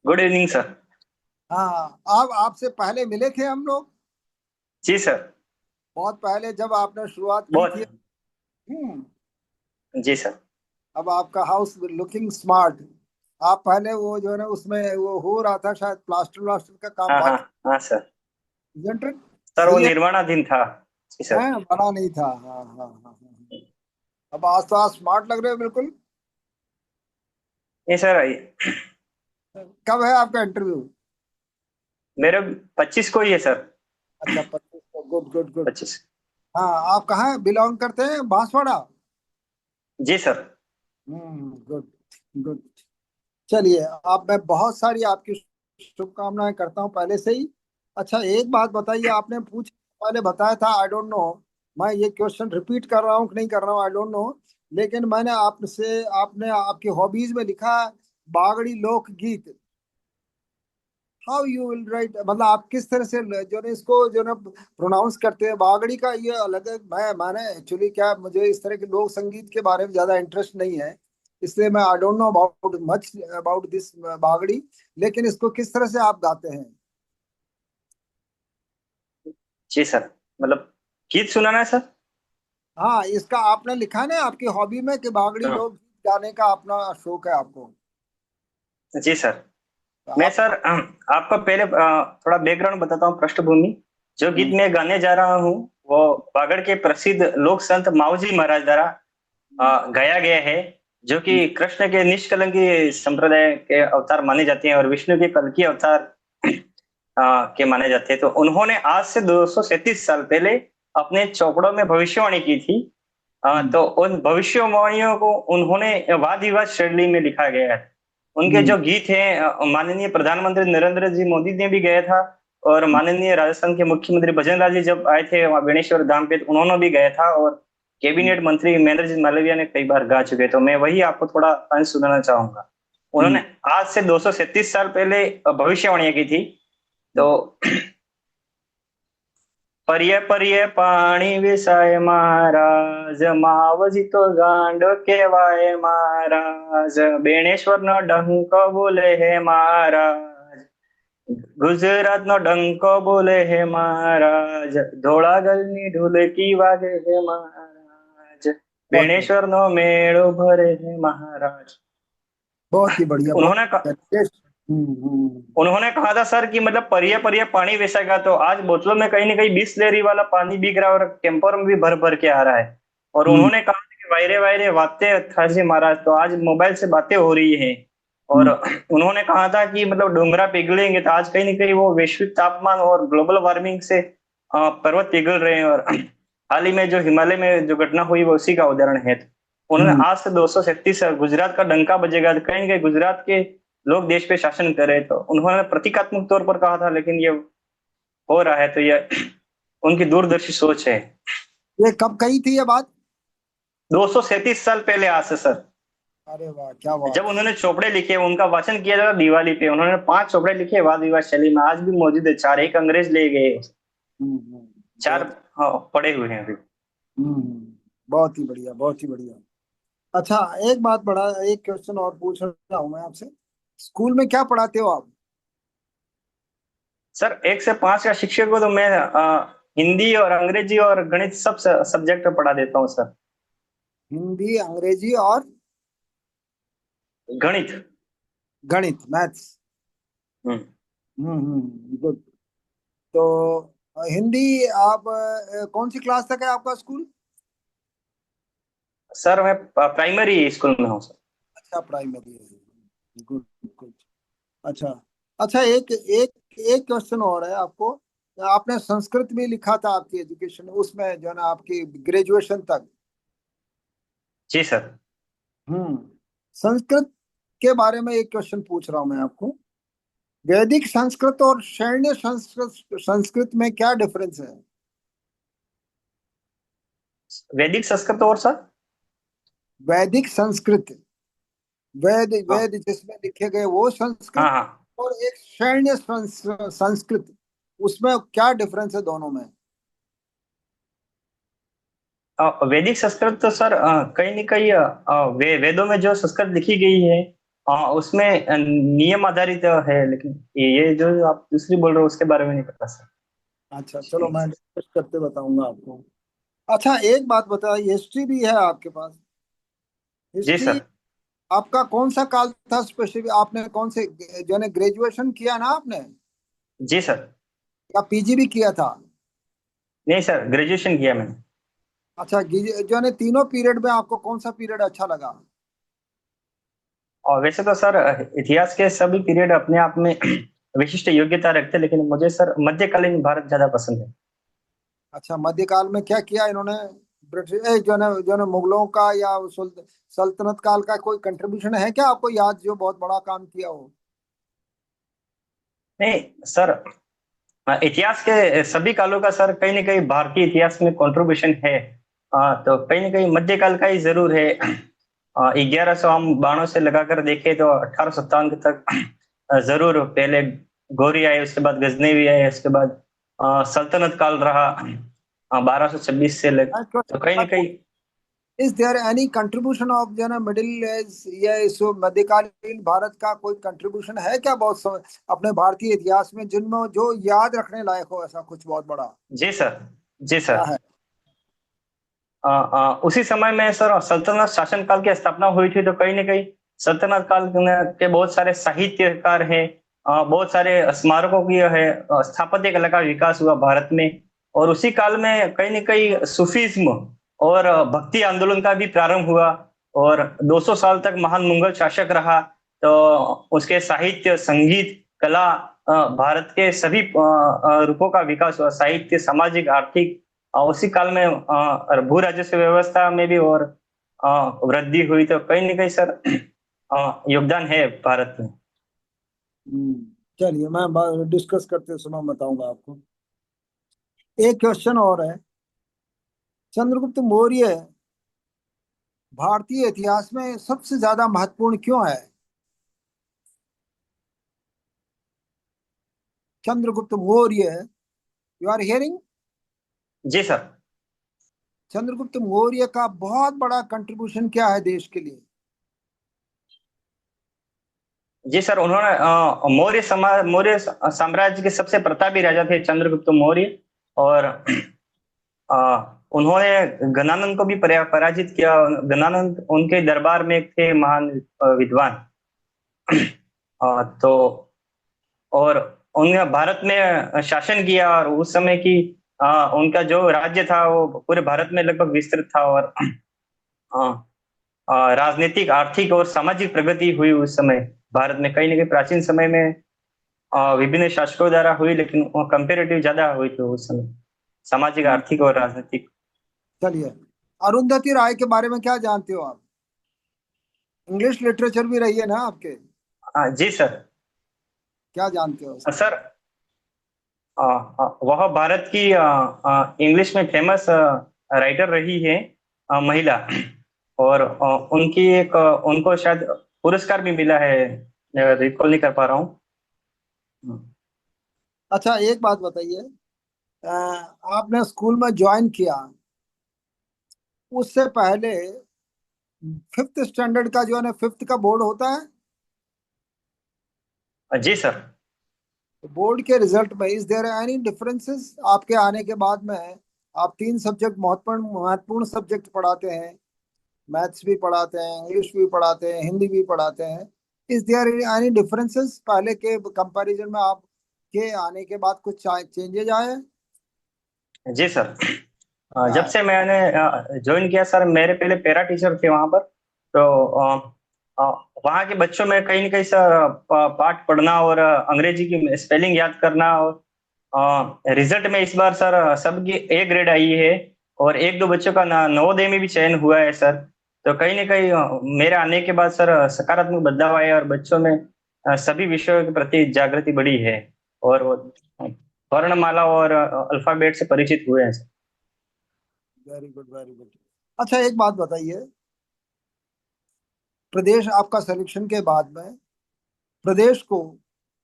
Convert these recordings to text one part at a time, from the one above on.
Good evening sir. हाँ, आप आपसे पहले मिले थे हम लोग। जी सर। बहुत पहले जब आपने शुरुआत की थी। बहुत। हम्म। जी सर। अब आपका हाउस लुकिंग स्मार्ट। आप पहले वो जो है ना उसमें वो हो रहा था, शायद प्लास्टर व्लास्टर का काम हाँ हाँ। बाकी। हाँ सर। जेंटर। सर वो सही है। निर्माणाधीन था। जी सर। हैं, बना नहीं था। हाँ हाँ हाँ हाँ। अब आज तो आप स्मार्ट लग रहे हो बिल्कुल। ये सर कब है आपका इंटरव्यू? मेरे 25 को ही है सर। अच्छा, 25 को। Good good good. 25। हाँ, आप कहाँ बिलोंग करते हैं? बांसवाड़ा? जी सर। Good good. चलिए, आप मैं बहुत सारी आपकी शुभकामनाएं करता हूँ पहले से ही। अच्छा, एक बात बताइए, आपने पूछ पहले बताया था, आई डोंट नो। मैं ये क्वेश्चन रिपीट कर रहा हूँ कि नहीं कर रहा हूँ, आई डोंट नो। लेकिन मैंने आपसे आपने आपकी हॉबीज में लिखा है बागड़ी लोकगीत। हाउ यू विल राइट, मतलब आप किस तरह से जो है इसको जो है प्रोनाउंस करते हैं बागड़ी का? ये अलग है। मैंने एक्चुअली क्या, मुझे इस तरह के लोक संगीत के बारे में ज्यादा इंटरेस्ट नहीं है। इसलिए मैं I don't know about much about this Bagri. लेकिन इसको किस तरह से आप गाते हैं? जी सर। मतलब गीत सुनाना है सर। हाँ, इसका आपने लिखा है ना आपकी हॉबी में कि बागड़ी हाँ। लोक गीत गाने का अपना शौक है आपको। जी सर। तो मैं आप सर आपको पहले थोड़ा बैकग्राउंड बताता हूँ, पृष्ठभूमि। जो गीत हम्म, मैं गाने जा रहा हूँ वो बागड़ के प्रसिद्ध लोक संत माऊजी महाराज द्वारा गाया गया है। जो कि कृष्ण के निष्कलंकी संप्रदाय के अवतार माने जाते हैं और विष्णु के कल की अवतार के माने जाते हैं। तो उन्होंने आज से 237 साल पहले अपने चौपड़ों में भविष्यवाणी की थी। हम्म, तो उन भविष्यवाणियों को उन्होंने वाद विवाद शैली में लिखा गया है। उनके हम्म, जो गीत हैं माननीय प्रधानमंत्री नरेंद्र जी मोदी ने भी गाया था। और माननीय राजस्थान के मुख्यमंत्री भजन लाल जी जब आए थे वहाँ बेणेश्वर धाम पे, तो उन्होंने भी गाया था। और हम्म, कैबिनेट मंत्री महेंद्र जी मालविया ने कई बार गा चुके। तो मैं वही आपको थोड़ा अंश सुनाना चाहूंगा। हम्म, उन्होंने आज से 237 साल पहले भविष्यवाणियां की थी। तो पर्य पर्य पाणी विसाय महाराज, मावजी तो गांड केवाय महाराज, बेणेश्वर नो डंक बोले हे महाराज, गुजरात नो डंको बोले हे महाराज, धोळागलनी ढोलकी वागे हे महाराज, बहुत बढ़िया। बेणेश्वर नो मेळो भरे हे महाराज। बहुत ही बढ़िया, बहुत उन्होंने बढ़िया। उन्होंने कहा था सर कि मतलब परिये परिये पानी बेचेगा, तो आज बोतलों में कहीं ना कहीं 20 लीटर वाला पानी बिक रहा है और कैंपर में भी भर भर के आ रहा है। और हम्म, उन्होंने कहा था कि वायरे वायरे बातें था जी महाराज, तो आज मोबाइल से बातें हो रही हैं। और हम्म, उन्होंने कहा था कि मतलब डोंगरा पिघलेंगे, तो आज कहीं ना कहीं वो वैश्विक तापमान और ग्लोबल वार्मिंग से पर्वत पिघल रहे हैं। और हाल ही में जो हिमालय में जो घटना हुई वो उसी का उदाहरण है। तो उन्होंने हम्म। आज से 237 गुजरात का डंका बजेगा, तो कहीं ना कहीं गुजरात के लोग देश पे शासन कर रहे। तो उन्होंने प्रतीकात्मक तौर पर कहा था, लेकिन ये हो रहा है। तो ये उनकी दूरदर्शी सोच है। ये कब कही थी ये बात? 237 साल पहले आज से सर। अरे वाह, क्या जब बात है। उन्होंने चोपड़े लिखे, उनका वाचन किया था दिवाली पे। उन्होंने 5 चोपड़े लिखे वाद विवाद शैली में, आज भी मौजूद है। 4 एक अंग्रेज ले गए, 4 बहुत। हाँ, पड़े हुए हैं अभी। बहुत ही बढ़िया, बहुत ही बढ़िया। अच्छा, एक बात बड़ा, एक क्वेश्चन और पूछ रहा हूँ मैं आपसे। स्कूल में क्या पढ़ाते हो आप? सर 1 से 5 का शिक्षक को तो मैं हिंदी और अंग्रेजी और गणित सब सब्जेक्ट पढ़ा देता हूँ सर। हिंदी, अंग्रेजी और गणित। गणित, मैथ्स। हम्म। गुड। तो हिंदी आप कौन सी क्लास तक है आपका स्कूल? सर मैं प्राइमरी स्कूल में हूँ सर। अच्छा, प्राइमरी है। Good good. अच्छा। अच्छा, एक एक एक क्वेश्चन और है आपको। आपने संस्कृत भी लिखा था आपकी एजुकेशन उसमें जो है ना, आपकी ग्रेजुएशन तक। जी सर। हम्म। संस्कृत के बारे में एक क्वेश्चन पूछ रहा हूं मैं आपको। वैदिक संस्कृत और शैन्य संस्कृत संस्कृत में क्या डिफरेंस है? वैदिक संस्कृत और सर। वैदिक संस्कृत, वेद हाँ वेद जिसमें लिखे गए वो हाँ संस्कृत, हाँ। और एक शैन्य संस्कृत, उसमें क्या डिफरेंस है दोनों में? वैदिक संस्कृत तो सर कहीं न कहीं वेदों में जो संस्कृत लिखी गई है उसमें नियम आधारित है, लेकिन ये जो आप दूसरी बोल रहे हो उसके बारे में नहीं पता सर। अच्छा चलो, मैं डिस्कस करते बताऊंगा आपको। अच्छा एक बात बताइए, हिस्ट्री भी है आपके पास? जी हिस्ट्री सर। आपका कौन सा काल था स्पेशली? आपने कौन से जो है ग्रेजुएशन किया ना आपने, जी सर। या पीजी भी किया था? नहीं सर, ग्रेजुएशन किया मैंने। अच्छा, जो है तीनों पीरियड में आपको कौन सा पीरियड अच्छा लगा? और वैसे तो सर इतिहास के सभी पीरियड अपने आप में विशिष्ट योग्यता रखते हैं, लेकिन मुझे सर मध्यकालीन भारत ज्यादा पसंद है। अच्छा, मध्यकाल में क्या किया इन्होंने? ब्रिटिश जो है मुगलों का या सल्तनत काल का कोई कंट्रीब्यूशन है क्या आपको याद, जो बहुत बड़ा काम किया हो? नहीं सर, इतिहास के सभी कालों का सर कहीं ना कहीं भारतीय इतिहास में कंट्रीब्यूशन है। तो कहीं ना कहीं मध्यकाल का ही जरूर है। 1100 हम बाणों से लगाकर देखें तो 1857 तक जरूर। पहले गौरी आए, उसके बाद गजनवी आए, उसके बाद सल्तनत काल रहा 1226 से लग। तो कहीं ना कहीं। Is there any contribution of जो है ना मिडिल एज या इस मध्यकालीन भारत का कोई कंट्रीब्यूशन है क्या, अपने भारतीय इतिहास में, जिनमें जो याद रखने लायक हो, ऐसा कुछ बहुत बड़ा? जी सर। जी क्या सर। है? उसी समय में सर सल्तनत शासन काल की स्थापना हुई थी, तो कहीं ना कहीं सल्तनत काल के बहुत सारे साहित्यकार हैं। बहुत सारे स्मारकों की है स्थापत्य कला का विकास हुआ भारत में। और उसी काल में कहीं ना कहीं सूफीज्म और भक्ति आंदोलन का भी प्रारंभ हुआ। और 200 साल तक महान मुगल शासक रहा। तो उसके साहित्य, संगीत, कला, भारत के सभी रूपों का विकास हुआ, साहित्य, सामाजिक, आर्थिक। उसी काल में भू राजस्व व्यवस्था में भी और वृद्धि हुई। तो कहीं ना कहीं सर योगदान है भारत में। चलिए, मैं डिस्कस करते समय बताऊंगा आपको। एक क्वेश्चन और है। चंद्रगुप्त मौर्य भारतीय इतिहास में सबसे ज्यादा महत्वपूर्ण क्यों है? Chandragupta Maurya, you are hearing? जी सर। चंद्रगुप्त मौर्य का बहुत बड़ा कंट्रीब्यूशन क्या है देश के लिए? जी सर, उन्होंने मौर्य साम्राज्य के सबसे प्रतापी राजा थे चंद्रगुप्त मौर्य। और अ, उन्होंने गणानंद को भी पराजित किया। गणानंद उनके दरबार में एक थे महान विद्वान। तो और उन्होंने भारत में शासन किया, और उस समय की उनका जो राज्य था वो पूरे भारत में लगभग विस्तृत था। और राजनीतिक, आर्थिक और सामाजिक प्रगति हुई उस समय भारत में। कहीं ना कहीं प्राचीन समय में विभिन्न शासकों द्वारा हुई, लेकिन वो कंपेरेटिव ज्यादा हुई थी उस समय, सामाजिक, हम्म, आर्थिक और राजनीतिक। चलिए, अरुंधति राय के बारे में क्या जानते हो आप? इंग्लिश लिटरेचर भी रही है ना आपके? जी सर। क्या जानते हो उसके सर बारे वह भारत की इंग्लिश में फेमस राइटर रही है, महिला। और उनको शायद पुरस्कार भी मिला है, रिकॉल नहीं कर पा रहा हूँ। में? अच्छा एक बात बताइए, आपने स्कूल में ज्वाइन किया, उससे पहले फिफ्थ स्टैंडर्ड का जो है ना, फिफ्थ का बोर्ड होता है। जी सर। तो बोर्ड के रिजल्ट में इज देयर एनी डिफरेंसेस आपके आने के बाद में? आप तीन सब्जेक्ट, महत्वपूर्ण महत्वपूर्ण सब्जेक्ट पढ़ाते हैं, मैथ्स भी पढ़ाते हैं, इंग्लिश भी पढ़ाते हैं, हिंदी भी पढ़ाते हैं। इज देयर एनी डिफरेंसेस पहले के कंपैरिजन में? आपके आने के बाद कुछ चेंजेज आए हैं? जी सर। क्या जब है? से मैंने ज्वाइन किया सर, मेरे पहले पैरा टीचर थे वहां पर। तो वहाँ के बच्चों में कहीं ना कहीं सर पाठ पढ़ना और अंग्रेजी की स्पेलिंग याद करना। और रिजल्ट में इस बार सर सबकी ए ग्रेड आई है। और एक दो बच्चों का नवोदय में भी चयन हुआ है सर। तो कहीं ना कहीं मेरे आने के बाद सर सकारात्मक बदलाव आया, और बच्चों में सभी विषयों के प्रति जागृति बढ़ी है। और वो वर्णमाला और अल्फाबेट से परिचित हुए हैं sir. Very good, very good. अच्छा एक बात बताइए, प्रदेश आपका सिलेक्शन के बाद में प्रदेश को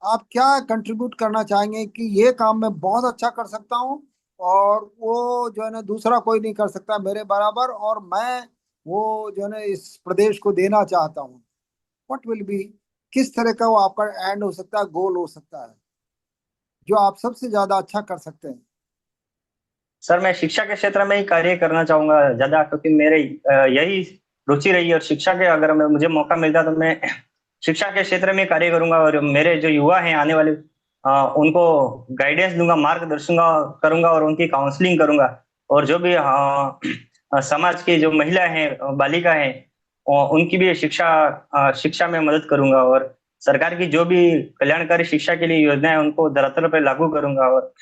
आप क्या कंट्रीब्यूट करना चाहेंगे कि ये काम मैं बहुत अच्छा कर सकता हूँ, और वो जो है ना दूसरा कोई नहीं कर सकता मेरे बराबर, और मैं वो जो है ना इस प्रदेश को देना चाहता हूँ? व्हाट विल बी किस तरह का वो आपका एंड हो सकता है, गोल हो सकता है, जो आप सबसे ज्यादा अच्छा कर सकते हैं? सर मैं शिक्षा के क्षेत्र में ही कार्य करना चाहूंगा ज्यादा, क्योंकि मेरे यही रुचि रही है। और शिक्षा के अगर मुझे मौका मिलता तो मैं शिक्षा के क्षेत्र में कार्य करूंगा, और मेरे जो युवा हैं आने वाले उनको गाइडेंस दूंगा, मार्गदर्शन करूंगा, और उनकी काउंसलिंग करूंगा। और जो भी समाज की जो महिला हैं, बालिका हैं, उनकी भी शिक्षा में मदद करूंगा। और सरकार की जो भी कल्याणकारी शिक्षा के लिए योजनाएं हैं, उनको धरातल पर लागू करूंगा। और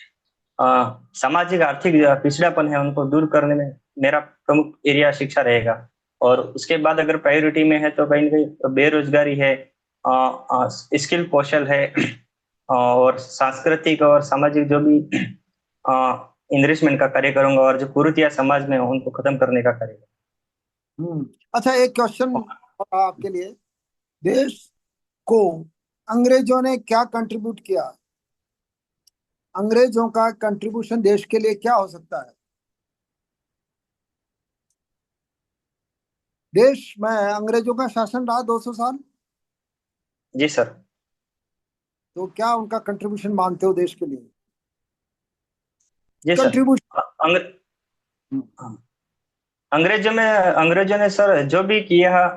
सामाजिक आर्थिक पिछड़ापन है उनको दूर करने में मेरा प्रमुख एरिया शिक्षा रहेगा। और उसके बाद अगर प्रायोरिटी में है तो कहीं ना कहीं बेरोजगारी है, स्किल कौशल है, और सांस्कृतिक और सामाजिक जो भी इनरिचमेंट का कार्य करूंगा, और जो कुरीतियां समाज में है उनको खत्म करने का कार्य हम्म। अच्छा, एक क्वेश्चन करूंगा। आपके लिए। देश को अंग्रेजों ने क्या कंट्रीब्यूट किया? अंग्रेजों का कंट्रीब्यूशन देश के लिए क्या हो सकता है? देश में अंग्रेजों का शासन रहा 200 साल, जी सर। तो क्या उनका कंट्रीब्यूशन मानते हो देश के लिए? जी सर। कंट्रीब्यूशन। अ- अंग्र, हाँ। अंग्रेजों ने सर जो भी किया,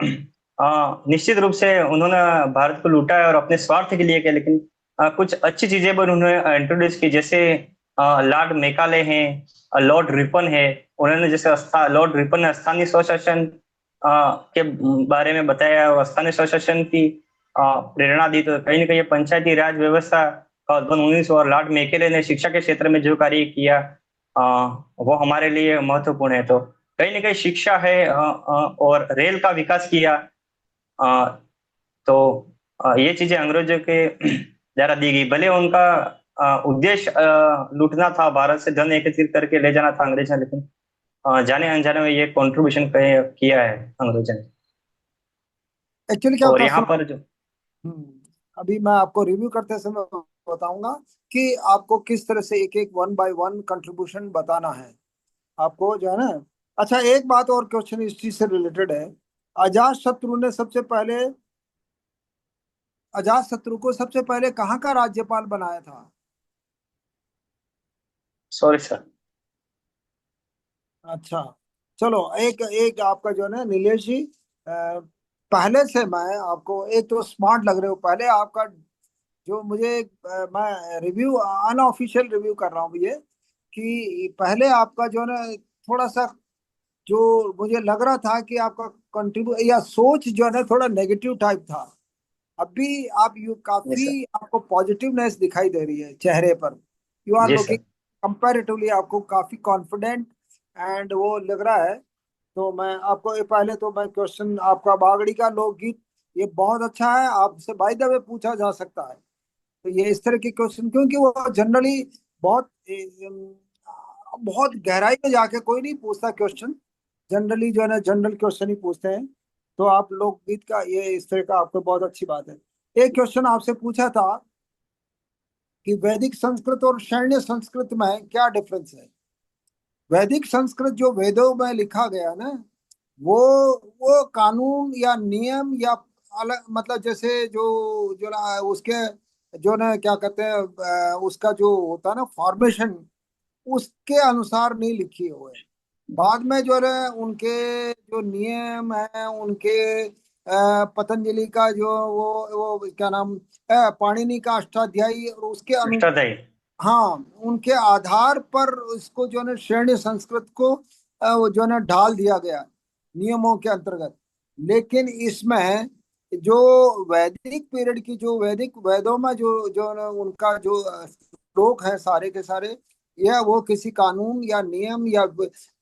निश्चित रूप से उन्होंने भारत को लूटा है और अपने स्वार्थ के लिए किया। लेकिन कुछ अच्छी चीजें पर उन्होंने इंट्रोड्यूस की, जैसे लॉर्ड मेकाले हैं, लॉर्ड रिपन है। उन्होंने जैसे लॉर्ड रिपन ने स्थानीय स्वशासन के बारे में बताया, और स्थानीय स्वशासन की प्रेरणा दी। तो कहीं ना कहीं ये पंचायती राज व्यवस्था का उद्भव 19 और लॉर्ड मेकेले ने शिक्षा के क्षेत्र में जो कार्य किया, अ, वो हमारे लिए महत्वपूर्ण है। तो कहीं ना कहीं शिक्षा है, और रेल का विकास किया। अ, तो ये चीजें अंग्रेजों के द्वारा दी गई। भले उनका उद्देश्य लूटना था, भारत से धन एकत्रित करके ले जाना था अंग्रेज ने, लेकिन जाने अनजाने में ये कंट्रीब्यूशन किया है अंग्रेजों ने। एक्चुअली क्या और होता है, यहाँ सुनो। पर जो अभी मैं आपको रिव्यू करते समय बताऊंगा कि आपको किस तरह से एक एक वन बाय वन कंट्रीब्यूशन बताना है आपको, जो है ना। अच्छा, एक बात और क्वेश्चन हिस्ट्री से रिलेटेड है। अजात शत्रु ने सबसे पहले अजात शत्रु को सबसे पहले कहाँ का राज्यपाल बनाया था? Sorry sir. अच्छा, चलो, एक एक आपका जो है ना नीलेश जी, पहले से मैं आपको, एक तो स्मार्ट लग रहे हो, पहले आपका जो मुझे मैं रिव्यू, अनऑफिशियल रिव्यू कर रहा हूँ ये, कि पहले आपका जो है ना थोड़ा सा, जो मुझे लग रहा था कि आपका कंट्रीब्यू या सोच जो है ना थोड़ा नेगेटिव टाइप था। अभी आप यू जी सर। काफी आपको पॉजिटिवनेस दिखाई दे रही है चेहरे पर। You R G looking sir. Comparatively, आपको काफी कॉन्फिडेंट एंड वो लग रहा है। तो मैं आपको ये, पहले तो मैं क्वेश्चन आपका बागड़ी का लोकगीत, ये बहुत अच्छा है, आपसे बाय द वे पूछा जा सकता है। तो ये इस तरह के क्वेश्चन, क्योंकि वो जनरली बहुत बहुत गहराई में जाके कोई नहीं पूछता क्वेश्चन, जनरली जो है ना जनरल क्वेश्चन ही पूछते हैं। तो आप लोकगीत का ये इस तरह का आपको बहुत अच्छी बात है। एक क्वेश्चन आपसे पूछा था कि वैदिक संस्कृत और शैन्य संस्कृत में क्या डिफरेंस है? वैदिक संस्कृत जो वेदों में लिखा गया ना, वो वो कानून या नियम या अलग, मतलब जैसे जो जो ना उसके जो ना क्या कहते हैं, उसका जो होता है ना फॉर्मेशन, उसके अनुसार नहीं लिखी हुए। बाद में जो है उनके जो नियम है, उनके पतंजलि का जो वो क्या नाम, पाणिनि का अष्टाध्यायी, और उसके अष्टाध्यायी। हाँ, उनके आधार पर इसको जो है ना शैन्य संस्कृत को वो जो है ना ढाल दिया गया नियमों के अंतर्गत। लेकिन इसमें जो वैदिक पीरियड की, जो वैदिक वेदों में जो जो है ना उनका जो श्लोक है सारे के सारे, यह वो किसी कानून या नियम या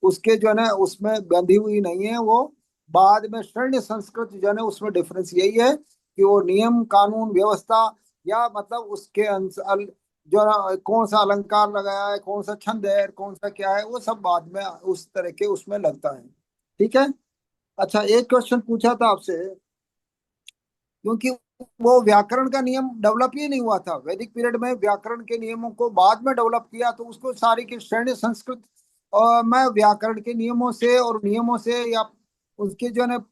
उसके जो है ना उसमें बंधी हुई नहीं है वो। बाद में शैन्य संस्कृत जो है ना उसमें डिफरेंस यही है कि वो नियम कानून व्यवस्था, या मतलब उसके जो ना कौन सा अलंकार लगाया है, कौन सा छंद है, कौन सा क्या है, वो सब बाद में उस तरह के उसमें लगता है। ठीक है। अच्छा, एक क्वेश्चन पूछा था आपसे, क्योंकि वो व्याकरण का नियम डेवलप ही नहीं हुआ था वैदिक पीरियड में, व्याकरण के नियमों को बाद में डेवलप किया, तो उसको सारी की श्रेणी संस्कृत और मैं व्याकरण के नियमों से और नियमों से या उसके जो है ना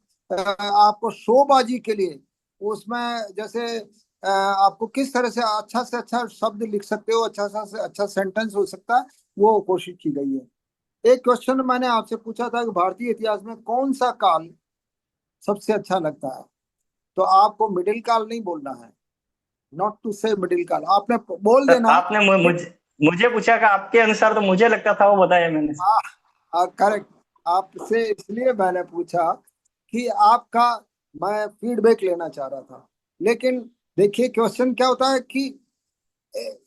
आपको शोबाजी के लिए उसमें जैसे आपको किस तरह से अच्छा शब्द लिख सकते हो, अच्छा से अच्छा सेंटेंस हो सकता है, वो कोशिश की गई है। एक क्वेश्चन मैंने आपसे पूछा था कि भारतीय इतिहास में कौन सा काल सबसे अच्छा लगता है, तो आपको मिडिल काल नहीं बोलना है, नॉट टू से मिडिल काल, आपने बोल सर देना आपने मुझे मुझे पूछा कि आपके अनुसार, तो मुझे लगता था वो बताया मैंने। करेक्ट। आपसे इसलिए मैंने पूछा कि आपका, मैं फीडबैक लेना चाह रहा था। लेकिन देखिए क्वेश्चन क्या होता है कि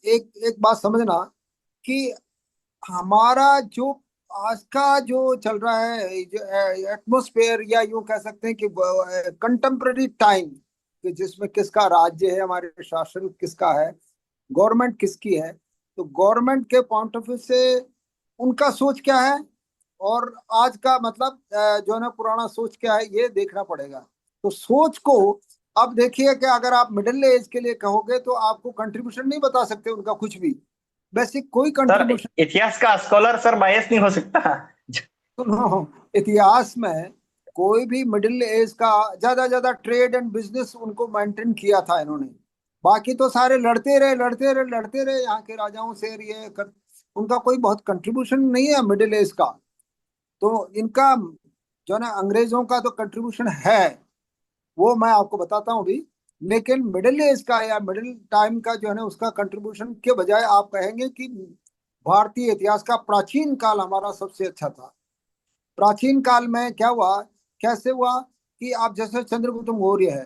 एक एक बात समझना कि हमारा जो आज का जो चल रहा है एटमोस्फेयर, या यूं कह सकते हैं कि कंटेम्प्रेरी टाइम, कि जिसमें किसका राज्य है, हमारे शासन किसका है, गवर्नमेंट किसकी है, तो गवर्नमेंट के पॉइंट ऑफ व्यू से उनका सोच क्या है, और आज का मतलब जो है ना पुराना सोच क्या है, ये देखना पड़ेगा। तो सोच को, अब देखिए कि अगर आप मिडिल एज के लिए कहोगे तो आपको कंट्रीब्यूशन नहीं बता सकते उनका कुछ भी, बेसिक कोई सर कंट्रीब्यूशन। इतिहास का स्कॉलर सर बायस नहीं हो सकता। सुनो, इतिहास में कोई भी मिडिल एज का, ज्यादा ट्रेड एंड बिजनेस उनको मेंटेन किया था इन्होंने, बाकी तो सारे लड़ते रहे यहाँ के राजाओं से, उनका कोई बहुत कंट्रीब्यूशन नहीं है मिडिल एज का। तो इनका जो है ना अंग्रेजों का तो कंट्रीब्यूशन है, वो मैं आपको बताता हूँ अभी। लेकिन मिडिल एज का या मिडिल टाइम का जो है ना उसका कंट्रीब्यूशन के बजाय आप कहेंगे कि भारतीय इतिहास का प्राचीन काल हमारा सबसे अच्छा था। प्राचीन काल में क्या हुआ, कैसे हुआ, कि आप जैसे चंद्रगुप्त मौर्य है,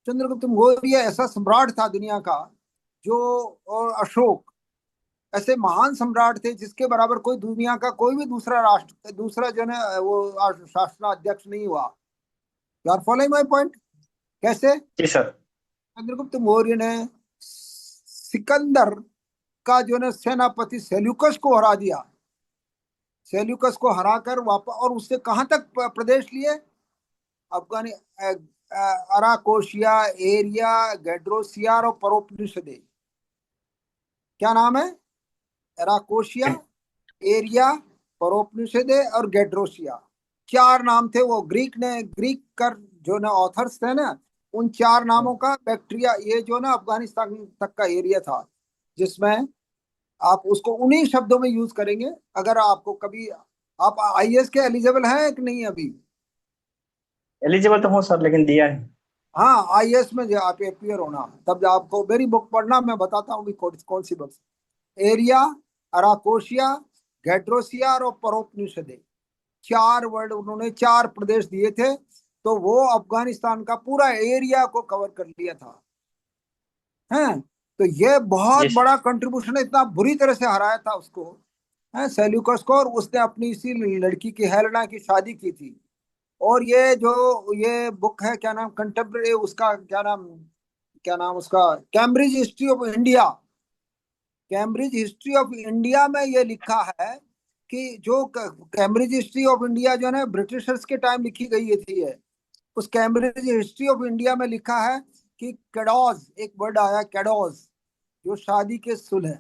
चंद्रगुप्त मौर्य ऐसा सम्राट था दुनिया का जो, और अशोक, ऐसे महान सम्राट थे जिसके बराबर कोई दुनिया का कोई भी दूसरा राष्ट्र, दूसरा जो है ना वो शासनाध्यक्ष नहीं हुआ। You are following my point? कैसे? जी सर। चंद्रगुप्त मौर्य ने सिकंदर का जो है ना सेनापति सेल्यूकस को हरा दिया, सेल्यूकस को हराकर वापस, और उससे कहां तक प्रदेश लिए, अफगानी अराकोशिया, एरिया, गेड्रोसिया और परोपनिषदे। क्या नाम है? अराकोशिया, एरिया, परोपनिषदे और गेड्रोसिया, चार नाम थे। वो ग्रीक ने, ग्रीक कर जो ना ऑथर्स थे ना, उन चार नामों का बैक्टीरिया, ये जो ना अफगानिस्तान तक का एरिया था, जिसमें आप उसको उन्हीं शब्दों में यूज करेंगे। अगर आपको कभी, आप आईएएस के एलिजिबल हैं कि नहीं अभी? एलिजिबल तो हूँ सर, लेकिन दिया नहीं। हाँ, आईएएस में जो आप अपियर होना, तब आपको मेरी बुक पढ़ना, मैं बताता हूँ कि कौन सी बुक। एरिया, अराकोशिया, गैड्रोसिया और परोपनिषदे, चार वर्ड उन्होंने, चार प्रदेश दिए थे, तो वो अफगानिस्तान का पूरा एरिया को कवर कर लिया था। हैं, तो ये बहुत जी सर। बड़ा कंट्रीब्यूशन है, इतना बुरी तरह से हराया था उसको, है सेल्यूकस को, और उसने अपनी इसी लड़की की, हेलेना की शादी की थी। और ये जो ये बुक है, क्या नाम, कंटेम्प्रेरी, उसका क्या नाम उसका, Cambridge history of India, Cambridge history of India में ये लिखा है कि जो कैम्ब्रिज हिस्ट्री ऑफ इंडिया जो है ना ब्रिटिशर्स के टाइम लिखी गई थी है, उस कैम्ब्रिज हिस्ट्री ऑफ इंडिया में लिखा है कि कैडोज, एक वर्ड आया कैडोज, जो शादी के सुलह,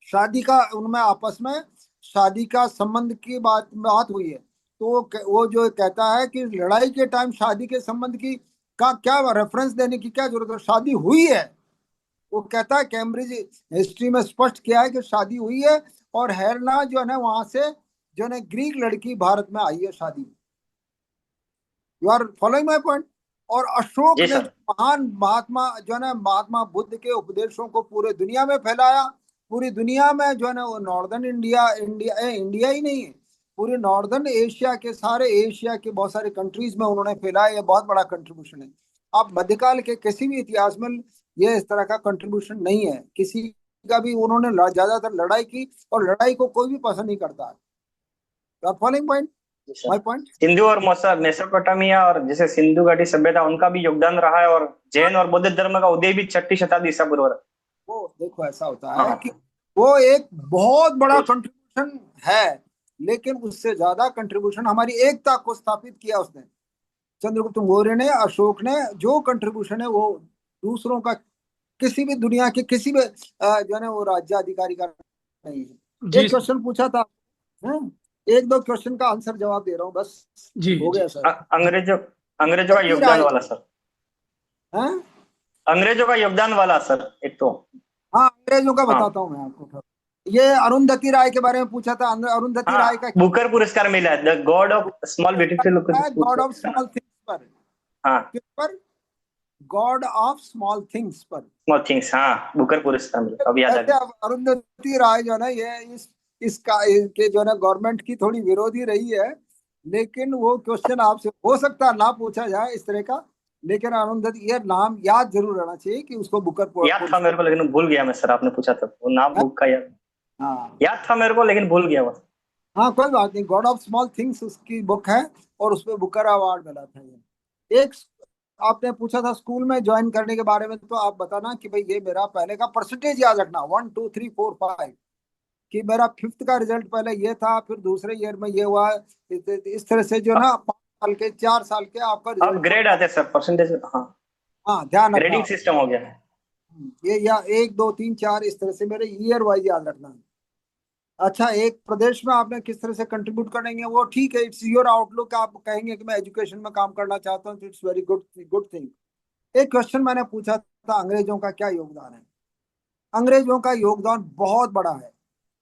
शादी का उनमें आपस में शादी का संबंध की बात बात हुई है, तो वो जो कहता है कि लड़ाई के टाइम शादी के संबंध की का क्या रेफरेंस देने की क्या जरूरत है, शादी हुई है। वो कहता है कैम्ब्रिज हिस्ट्री में स्पष्ट किया है कि शादी हुई है, और हेरना जो है ना वहां से जो है ना ग्रीक लड़की भारत में आई है शादी। You are following my point? और अशोक जी ने सर। जो महान महात्मा जो है ना महात्मा बुद्ध के उपदेशों को पूरे दुनिया में फैलाया, पूरी दुनिया में जो है ना वो नॉर्दर्न इंडिया, इंडिया ही नहीं है, पूरे नॉर्दर्न एशिया के, सारे एशिया के बहुत सारे कंट्रीज में उन्होंने फैलाया, ये बहुत बड़ा कंट्रीब्यूशन है। आप मध्यकाल के किसी भी इतिहास में ये इस तरह का कंट्रीब्यूशन नहीं है किसी का भी। उन्होंने ज्यादातर लड़ाई की, और लड़ाई को कोई भी पसंद नहीं करता है। फॉलोइंग पॉइंट, जी सर। My point. सिंधु और मेसोपोटामिया और जैसे सिंधु घाटी सभ्यता, उनका भी योगदान रहा है, और जैन और बौद्ध धर्म का उदय भी 6ठी शताब्दी ईसा पूर्व। वो देखो ऐसा होता है कि हाँ। वो एक बहुत बड़ा जी। कंट्रीब्यूशन है, लेकिन उससे ज्यादा कंट्रीब्यूशन हमारी एकता को स्थापित किया उसने, चंद्रगुप्त मौर्य ने, अशोक ने। जो कंट्रीब्यूशन है वो दूसरों का, किसी भी दुनिया के किसी भी जो है ना वो राज्य अधिकारी का नहीं है। जी एक क्वेश्चन पूछा था, एक दो क्वेश्चन का आंसर जवाब दे रहा हूँ बस, जी हो जी। गया सर। अंग्रेजों अंग्रेजों का मेरी योगदान राय, वाला सर। हैं? अंग्रेजों का योगदान वाला सर एक तो। हाँ, अंग्रेजों का हाँ बताता हूँ मैं आपको। ये अरुंधति राय के बारे में पूछा था। अरुंधति हाँ, राय का बुकर पुरस्कार मिला है, the God of small beautiful God of पुरस्कार। स्मॉल थिंग्स पर। हाँ, किस पर? गॉड ऑफ स्मॉल थिंग्स पर। स्मॉल थिंग्स, हाँ बुकर पुरस्कार मिला, अब याद आ वैसे गया। अब अरुंधति राय जो है ना, ये इसका के जो है ना गवर्नमेंट की थोड़ी विरोधी रही है। लेकिन वो क्वेश्चन आपसे हो सकता है ना पूछा जाए इस तरह का। लेकिन अरुंधति, ये नाम याद जरूर रहना चाहिए कि उसको बुकर याद था पुरस्कार। मेरे को लेकिन भूल गया मैं सर, आपने पूछा था वो नाम है? बुक का याद। हाँ। याद था मेरे को लेकिन भूल गया बस। हाँ, कोई बात नहीं। गॉड ऑफ स्मॉल थिंग्स उसकी बुक है। और उसमें बुकर अवार्ड मिला था ये। एक आपने पूछा था स्कूल में ज्वाइन करने के बारे में, तो आप बताना कि भाई ये मेरा पहले का परसेंटेज याद रखना, 1 2 3 4 5। कि मेरा फिफ्थ का रिजल्ट पहले ये था, फिर दूसरे ईयर में ये हुआ। इस तरह से जो ना 5 साल के 4 साल के आपका अब रिजल्ट ग्रेड होता है। आते हैं सर, परसेंटेज, हाँ। हाँ, ध्यान रखना ग्रेडिंग आप। सिस्टम हो गया है। ये या 1 2 3 4 इस तरह से मेरे ईयर वाइज याद रखना है। अच्छा, एक प्रदेश में आपने किस तरह से कंट्रीब्यूट करेंगे वो ठीक है, इट्स योर आउटलुक। आप कहेंगे कि मैं एजुकेशन में काम करना चाहता हूँ, तो it's very good good thing. एक क्वेश्चन मैंने पूछा था, अंग्रेजों का क्या योगदान है? अंग्रेजों का योगदान बहुत बड़ा है।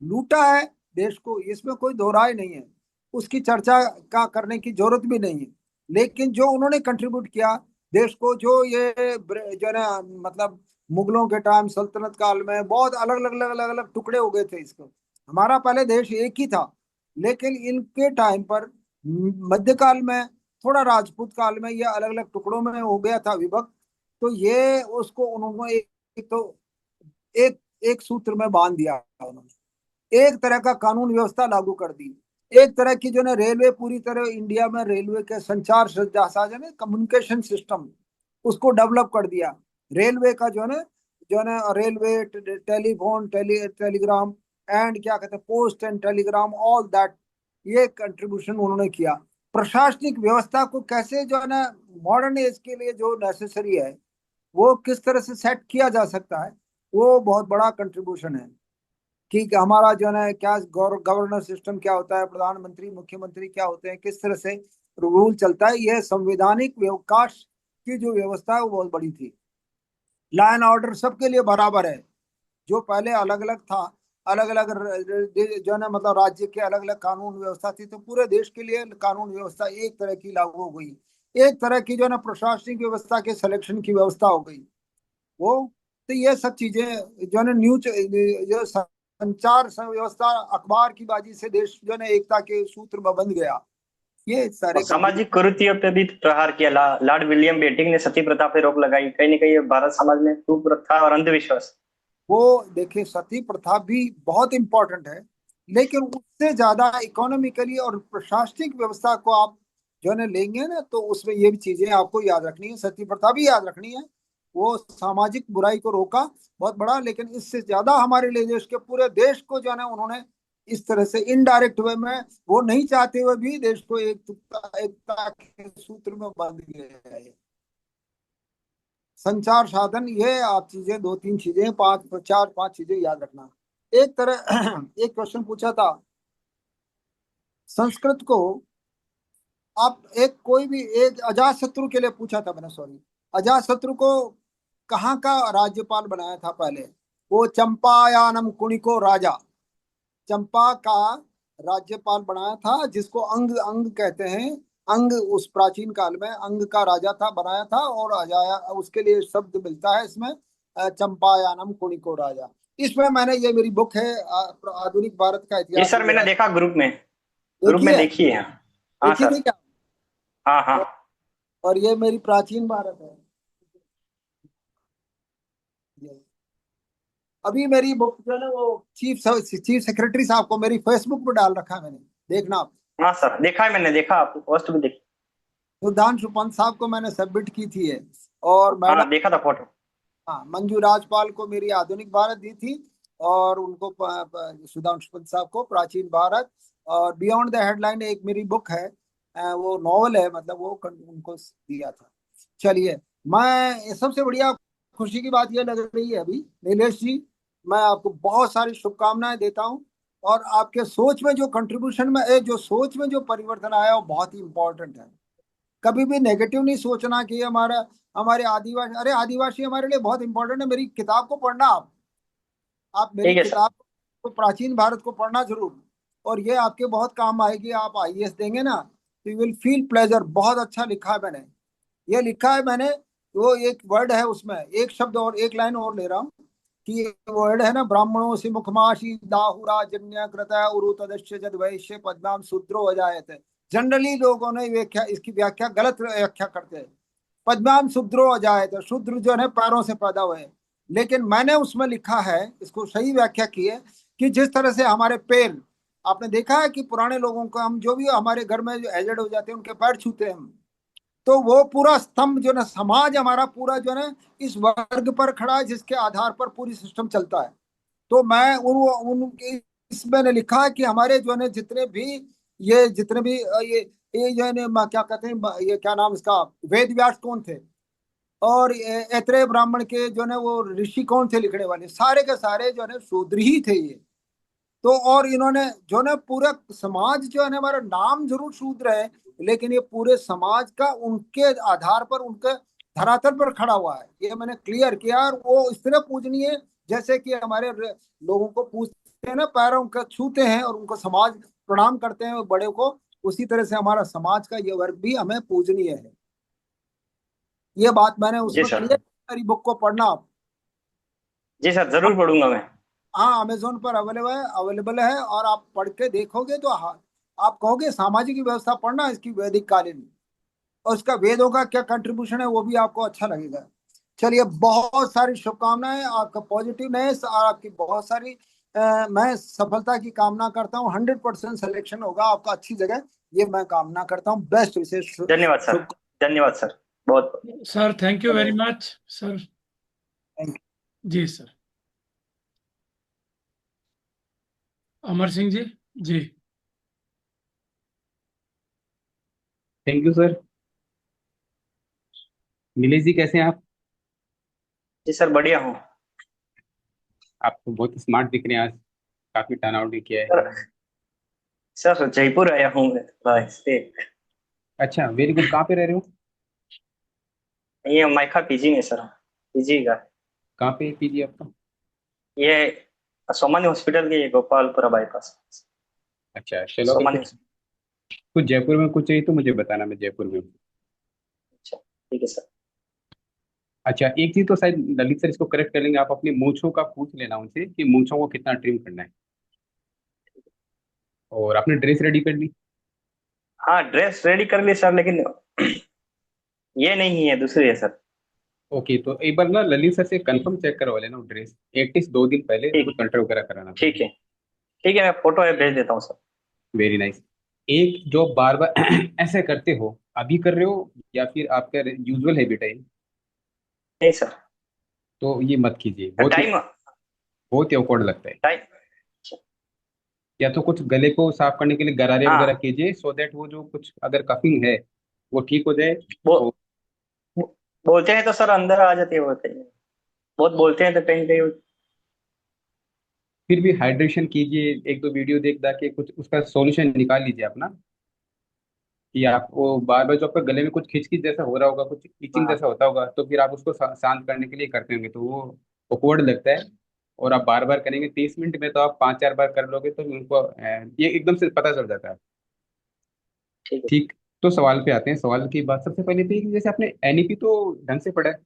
लूटा है देश को, इसमें कोई दो राय नहीं है। उसकी चर्चा का करने की जरूरत भी नहीं है। लेकिन जो उन्होंने कंट्रीब्यूट किया देश को, जो ये जो है ना, मतलब मुगलों के टाइम सल्तनत काल में बहुत अलग अलग अलग अलग अलग टुकड़े हो गए थे इसको। हमारा पहले देश एक ही था। लेकिन इनके टाइम पर मध्यकाल में, थोड़ा राजपूत काल में, ये अलग अलग टुकड़ों में हो गया था विभक्त। तो ये उसको उन्होंने एक तो एक एक सूत्र में बांध दिया उन्होंने। एक तरह का कानून व्यवस्था लागू कर दी। एक तरह की जो है रेलवे, पूरी तरह इंडिया में रेलवे के संचार साधन है, कम्युनिकेशन सिस्टम, उसको डेवलप कर दिया। रेलवे का जो है ना रेलवे, टेलीफोन, टेलीग्राम, एंड क्या कहते हैं, post and Telegram, all that. ये कंट्रीब्यूशन उन्होंने किया। प्रशासनिक व्यवस्था को कैसे जो है ना मॉडर्न एज के लिए जो नेसेसरी है, वो किस तरह से सेट किया जा सकता है, वो बहुत बड़ा कंट्रीब्यूशन है। कि हमारा जो है ना क्या गवर्नर सिस्टम क्या होता है, प्रधानमंत्री मुख्यमंत्री क्या होते हैं, किस तरह से रूल चलता है, यह संवैधानिक अवकाश की जो व्यवस्था है वो बहुत बड़ी थी। लॉ एंड ऑर्डर सबके लिए बराबर है। जो पहले अलग अलग था, अलग अलग जो है ना, मतलब राज्य के अलग अलग कानून व्यवस्था थी, तो पूरे देश के लिए कानून व्यवस्था एक तरह की लागू हो गई। एक तरह की जो है ना प्रशासनिक व्यवस्था के सिलेक्शन की व्यवस्था हो गई वो। तो ये सब चीजें जो है ना न्यूज, जो संचार व्यवस्था, अखबार की बाजी से देश जो है ना एकता के सूत्र में बंध गया। ये और सारे कंट्रीब्यूट। सामाजिक कुरीतियों पे भी प्रहार किया, लॉर्ड विलियम बेंटिंक ने सती प्रथा पे रोक लगाई, कहीं ना कहीं ये भारत समाज में कुप्रथा और अंधविश्वास। वो देखिए, सती प्रथा भी बहुत इंपॉर्टेंट है। लेकिन उससे ज्यादा इकोनॉमिकली और प्रशासनिक व्यवस्था को आप जो है ना लेंगे ना, तो उसमें ये भी चीजें आपको याद रखनी है, सती प्रथा भी याद रखनी है। वो सामाजिक बुराई को रोका बहुत बड़ा। लेकिन इससे ज्यादा हमारे लिए देश के पूरे देश को जो है ना उन्होंने इस तरह से इनडायरेक्ट वे में, वो नहीं चाहते हुए भी देश को एकता के सूत्र में बांध गया है। संचार साधन, ये आप चीजें, 2 3 चीजें, 5 4 5 चीजें याद रखना। एक तरह एक क्वेश्चन पूछा था संस्कृत को। आप एक कोई भी एक अजात शत्रु के लिए पूछा था मैंने, सॉरी। अजात शत्रु को कहाँ का राज्यपाल बनाया था पहले? वो चंपायानम कुणिको राजा, चंपा का राज्यपाल बनाया था, जिसको अंग अंग कहते हैं। अंग उस प्राचीन काल में अंग का राजा था, बनाया था। और अजाया उसके लिए शब्द मिलता है इसमें, चंपायानम कुणिको राजा। इसमें मैंने, ये मेरी बुक है, आधुनिक भारत का ये इतिहास सर मैंने देखा ग्रुप में, ग्रुप में देखिए, देखी है। हाँ देखिए सर। क्या। हाँ हाँ। और ये मेरी प्राचीन भारत है। ये। अभी मेरी बुक जो है ना, वो चीफ सेक्रेटरी साहब को मेरी फेसबुक पर डाल रखा है मैंने, देखना आप। हाँ सर, देखा है मैंने, देखा आपकी पोस्ट भी देखी। सुधांशु पंत साहब को मैंने सबमिट की थी है। और मैडम, हाँ देखा था फोटो। हाँ, मंजू राजपाल को मेरी आधुनिक भारत दी थी। और उनको सुधांशु पंत साहब को प्राचीन भारत। और बियॉन्ड द हेडलाइन एक मेरी बुक है, वो नॉवल है, मतलब वो उनको दिया था। चलिए, मैं सबसे बढ़िया खुशी की बात यह लग रही है अभी, नीलेश जी, मैं आपको बहुत सारी शुभकामनाएं देता हूँ। और आपके सोच में जो कंट्रीब्यूशन में जो सोच में जो परिवर्तन आया वो बहुत ही इंपॉर्टेंट है। कभी भी नेगेटिव नहीं सोचना कि हमारा हमारे आदिवासी, अरे आदिवासी हमारे लिए बहुत इंपॉर्टेंट है। मेरी किताब को पढ़ना आप मेरी ठीक है सर। किताब को, प्राचीन भारत को पढ़ना जरूर। और ये आपके बहुत काम आएगी। आप आईएएस देंगे ना तो यू विल फील प्लेजर। बहुत अच्छा लिखा है मैंने। ये लिखा है मैंने। वो एक वर्ड है उसमें, एक शब्द और एक लाइन और ले रहा हूँ कि ये वर्ड है ना, ब्राह्मणों से मुखमाशी दाहुरा जन्य कृत उरु तदस्य जद वैश्य पद्माम शूद्रो अजायत। जनरली लोगों ने व्याख्या, इसकी व्याख्या गलत व्याख्या करते हैं। पद्माम शूद्रो अजायत, शूद्र जो है पैरों से पैदा हुए। लेकिन मैंने उसमें लिखा है, इसको सही व्याख्या की है कि जिस तरह से हमारे पैर, आपने देखा है कि पुराने लोगों को, हम जो भी हमारे घर में जो एजेड हो जाते हैं उनके पैर छूते हैं हम, तो वो पूरा स्तंभ जो ना, समाज हमारा पूरा जो है इस वर्ग पर खड़ा है जिसके आधार पर पूरी सिस्टम चलता है। तो मैं उनके इसमें ने लिखा है कि हमारे जो है जितने भी, ये जितने भी ये जो है क्या कहते हैं, ये क्या नाम इसका, वेद व्यास कौन थे, और ऐत्रेय ब्राह्मण के जो है वो ऋषि कौन थे लिखने वाले, सारे के सारे जो है शूद्र ही थे ये। तो और इन्होंने जो ना पूरा समाज जो है ना, हमारा नाम जरूर शूद्र है लेकिन ये पूरे समाज का उनके आधार पर, उनके धरातल पर खड़ा हुआ है। ये मैंने क्लियर किया। और वो इस तरह पूजनीय जैसे कि हमारे लोगों को पूजते हैं ना, पैरों का छूते हैं और उनको समाज प्रणाम करते हैं बड़े को, उसी तरह से हमारा समाज का ये वर्ग भी हमें पूजनीय है। ये बात मैंने जी उसमें सर। क्लियर, मेरी बुक को पढ़ना आप। जी सर, जरूर पढ़ूंगा मैं। हाँ, अमेजोन पर अवेलेबल है और आप पढ़ के देखोगे तो हाँ, आप कहोगे सामाजिक व्यवस्था पढ़ना इसकी वैदिक कालीन, और उसका वेदों का क्या कंट्रीब्यूशन है वो भी आपको अच्छा लगेगा। चलिए, बहुत सारी शुभकामनाएं, आपका पॉजिटिवनेस और आपकी बहुत सारी मैं सफलता की कामना करता हूँ। 100% सिलेक्शन होगा आपका अच्छी जगह, ये मैं कामना करता हूँ। बेस्ट विशेष धन्यवाद सर। शुभ। धन्यवाद सर। बहुत सर थैंक यू वेरी धन्यवाद। Much sir. थैंक जी सर। अमर सिंह जी। जी। Thank you sir. Nilesh ji कैसे हैं आप? जी सर, बढ़िया हूँ। आप तो बहुत स्मार्ट दिख रहे हैं आज। काफी टर्न आउट भी किया है। सर, सर जयपुर आया हूँ मैं थोड़ा इससे। अच्छा, वेरी गुड। कहाँ पे रह रहे हो? ये माइका पीजी में सर, पीजी का। कहाँ पे पीजी आपका? ये सोमानी हॉस्पिटल के, ये गोपालपुरा बाईपास। अच्छा, चलो, अगर सोमानी कुछ कुछ जयपुर में कुछ चाहिए तो मुझे बताना, मैं जयपुर में हूँ। अच्छा, ठीक है सर। अच्छा, एक चीज तो शायद ललित सर इसको करेक्ट कर लेंगे। आप अपनी मूंछों का पूछ लेना उनसे कि मूंछों को कितना ट्रिम करना है। और आपने ड्रेस रेडी कर ली? हाँ, ड्रेस रेडी कर ली सर, लेकिन ये नहीं है, दूसरी है सर। ओके, तो एक बार ना ललित सर से कंफर्म चेक करवा लेना ड्रेस, एटलीस्ट 2 दिन पहले ठीक उनको कंट्रोल वगैरह कराना ठीक पड़ेगा। है। ठीक है, मैं फोटो है भेज देता हूँ सर। Very nice. एक जो बार बार ऐसे करते हो, अभी कर रहे हो या फिर आपका यूजुअल हैबिट है? नहीं सर। तो ये मत कीजिए, टाइम बहुत ही awkward लगता है। टाइम। या तो कुछ गले को साफ करने के लिए गरारे वगैरह हाँ, कीजिए, सो दैट वो जो कुछ अगर कफिंग है वो ठीक हो जाए। वो और बोलते हैं तो सर अंदर आ जाती है, बोलते हैं। बहुत बोलते हैं तो कहीं कहीं। फिर भी हाइड्रेशन कीजिए, एक दो वीडियो देख दाके कुछ उसका सॉल्यूशन निकाल लीजिए अपना। कि आपको बार बार जो आपका गले में कुछ खिंचखिंच जैसा हो रहा होगा, कुछ इचिंग हाँ, जैसा होता होगा, तो फिर आप उसको शांत करने के लिए करते होंगे तो वो awkward लगता है। और आप बार बार करेंगे 30 मिनट में, तो आप 5 4 बार कर लोगे तो उनको ये एकदम से पता चल जाता है। ठीक है। ठीक। तो सवाल पे आते हैं। सवाल की बात सबसे पहले थी कि जैसे आपने एनईपी तो ढंग से पढ़ा है।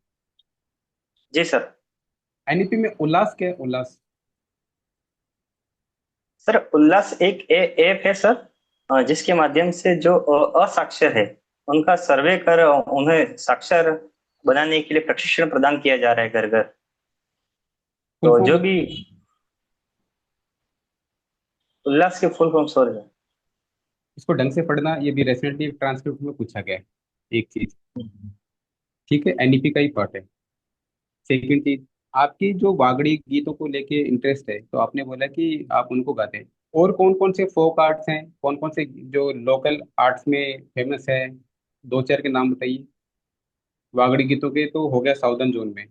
जी सर। एनईपी में उल्लास क्या है? उल्लास? सर उल्लास एक ऐप है सर, जिसके माध्यम से जो असाक्षर है उनका सर्वे कर उन्हें साक्षर बनाने के लिए प्रशिक्षण प्रदान किया जा रहा है घर घर। फुल तो फॉर्म? जो भी उल्लास के फुल फॉर्म सॉरी है। इसको ढंग से पढ़ना, ये भी रिसेंटली ट्रांसक्रिप्ट में पूछा गया है एक चीज। ठीक है, एनईपी का ही पार्ट है। सेकंड चीज, आपकी जो वागड़ी गीतों को लेके इंटरेस्ट है, तो आपने बोला कि आप उनको गाते हैं। और कौन कौन से फोक आर्ट्स हैं, कौन कौन से जो लोकल आर्ट्स में फेमस है? दो चार के नाम बताइए। वागड़ी गीतों के तो हो गया साउदर्न जोन में।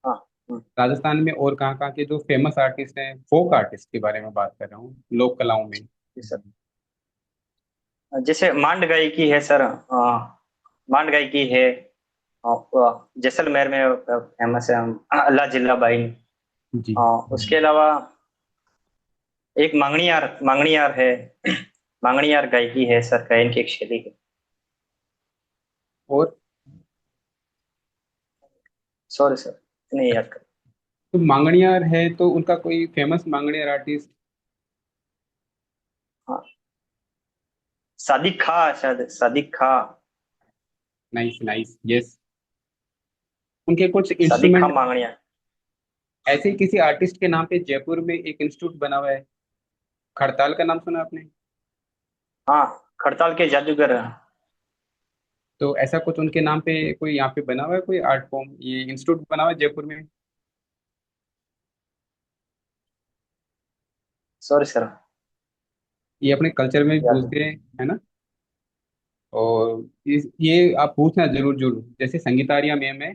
हाँ। हम्म, राजस्थान में और कहाँ कहाँ के जो फेमस आर्टिस्ट हैं, फोक आर्टिस्ट के बारे में बात कर रहा हूँ, लोक कलाओं में। जी सर। जैसे मांड गायकी है सर, मांड गायकी है, जैसलमेर में फेमस है अल्लाह जिल्ला बाई। जी। उसके अलावा एक मांगणियार मांगणियार है, मांगणियार गायकी है सर, गायन की एक शैली है। और सॉरी सर, नहीं याद कर। तो मांगणियार है तो उनका कोई फेमस मांगणियार आर्टिस्ट? हाँ, सादिक खा, शायद सादिक खा। Nice nice, yes. उनके कुछ सादिक खा इंस्ट्रूमेंट मांगणियार। ऐसे ही किसी आर्टिस्ट के नाम पे जयपुर में एक इंस्टीट्यूट बना हुआ है, खड़ताल का नाम सुना आपने? हाँ, खड़ताल के जादूगर। तो ऐसा कुछ उनके नाम पे कोई यहाँ पे बना हुआ है, कोई आर्ट फॉर्म, ये इंस्टीट्यूट बना हुआ है जयपुर में? Sorry sir. ये अपने कल्चर में भी याद नहीं। पूछते हैं, है ना? और ये आप पूछना जरूर जरूर, जैसे संगीतारिया मैम है,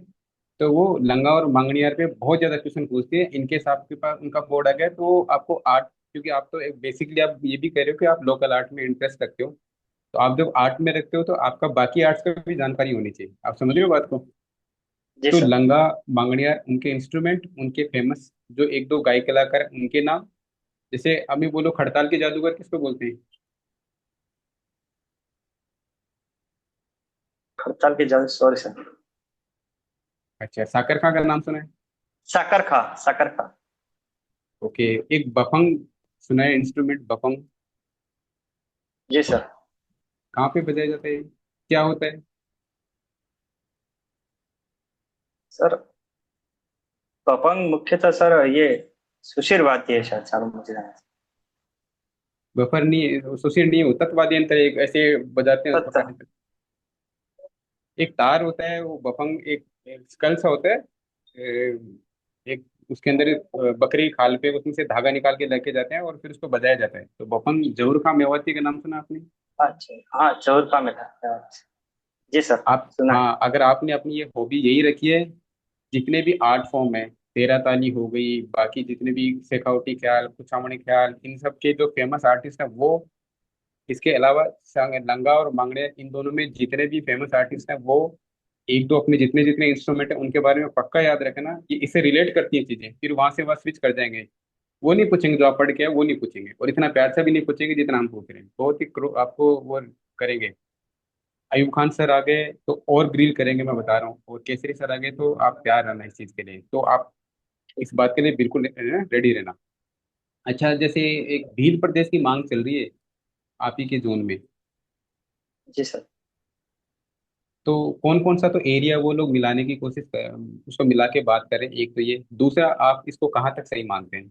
तो वो लंगा और मांगणियार पे बहुत ज्यादा क्वेश्चन पूछती है। इनकेस आपके पास उनका बोर्ड आ गया तो आपको आर्ट, क्योंकि आप तो बेसिकली आप ये भी कह रहे हो कि आप लोकल आर्ट में इंटरेस्ट रखते हो, तो आप जब आर्ट में रखते हो तो आपका बाकी आर्ट्स का भी जानकारी होनी चाहिए। आप समझ रहे हो बात को? जी तो सर। लंगा, मांगणियार, उनके इंस्ट्रूमेंट, उनके फेमस जो एक दो गायक कलाकार हैं, उनके नाम, जैसे अभी बोलो खड़ताल के जादूगर किसको बोलते हैं? खड़ताल के जादू, सॉरी सर। अच्छा, साकर खां का नाम सुना है? साकर खा, साकर खा। ओके। एक बफंग सुना है, इंस्ट्रूमेंट बफंग? जी सर। कहाँ पे बजाया जाता है, क्या होता है? सर पपंग मुख्यतः सर ये सुशीर वाद्य है शायद, सर मुझे लगा। बफर नहीं है, सुशीर नहीं है, तत्व वाद्य यंत्र, एक ऐसे बजाते हैं उसको, तत् पता नहीं। एक तार होता है वो बफंग, एक स्कल सा होता है, एक उसके अंदर बकरी की खाल पे उसमें से धागा निकाल के लेके जाते हैं और फिर उसको बजाया जाता है। तो बफंग जरूर खां मेवाती का नाम सुना आपने? अच्छा, हाँ चौरपा में था। जी सर, आप, सुना है। हाँ, अगर आपने अपनी ये हॉबी यही रखी है, जितने भी आर्ट फॉर्म है, तेरा ताली हो गई, बाकी जितने भी शेखावटी ख्याल, कुचामणी ख्याल, इन सब के जो फेमस आर्टिस्ट हैं वो, इसके अलावा लंगा और मांगड़े, इन दोनों में जितने भी फेमस आर्टिस्ट हैं वो एक दो अपने जितने जितने इंस्ट्रूमेंट है उनके बारे में पक्का याद रखना कि इससे रिलेट करती हैं चीजें, फिर वहां से वह स्विच कर जाएंगे। वो नहीं पूछेंगे जो आप पढ़ के है, वो नहीं पूछेंगे, और इतना प्यार से भी नहीं पूछेंगे जितना हम पूछ रहे हैं, बहुत ही आपको वो करेंगे। अयूब खान सर आ गए तो और ग्रिल करेंगे, मैं बता रहा हूँ, और केसरी सर आ गए तो आप तैयार रहना इस चीज के लिए, तो आप इस बात के लिए बिल्कुल रेडी रहना। अच्छा, जैसे एक भील प्रदेश की मांग चल रही है आप ही के जोन में, जी सर। तो कौन कौन सा तो एरिया वो लोग मिलाने की कोशिश कर, उसको मिला के बात करें, एक तो ये, दूसरा आप इसको कहाँ तक सही मानते हैं?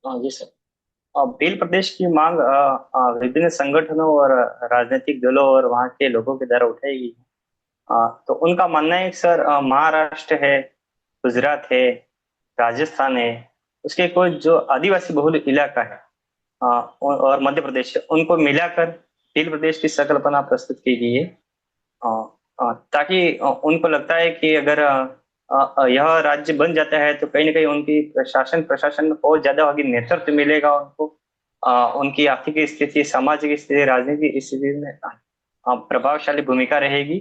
हाँ जी सर। भील प्रदेश की मांग विभिन्न संगठनों और राजनीतिक दलों और वहाँ के लोगों के द्वारा उठाई गई। तो उनका मानना है कि सर महाराष्ट्र है, गुजरात है, राजस्थान है, उसके कुछ जो आदिवासी बहुल इलाका है, और मध्य प्रदेश है, उनको मिलाकर भील प्रदेश की संकल्पना प्रस्तुत की गई है। ताकि उनको लगता है कि अगर यह राज्य बन जाता है तो कहीं ना कहीं उनकी प्रशासन प्रशासन में बहुत ज्यादा होगी, नेतृत्व मिलेगा उनको। उनकी आर्थिक स्थिति, सामाजिक स्थिति, राजनीतिक स्थिति में प्रभावशाली भूमिका रहेगी।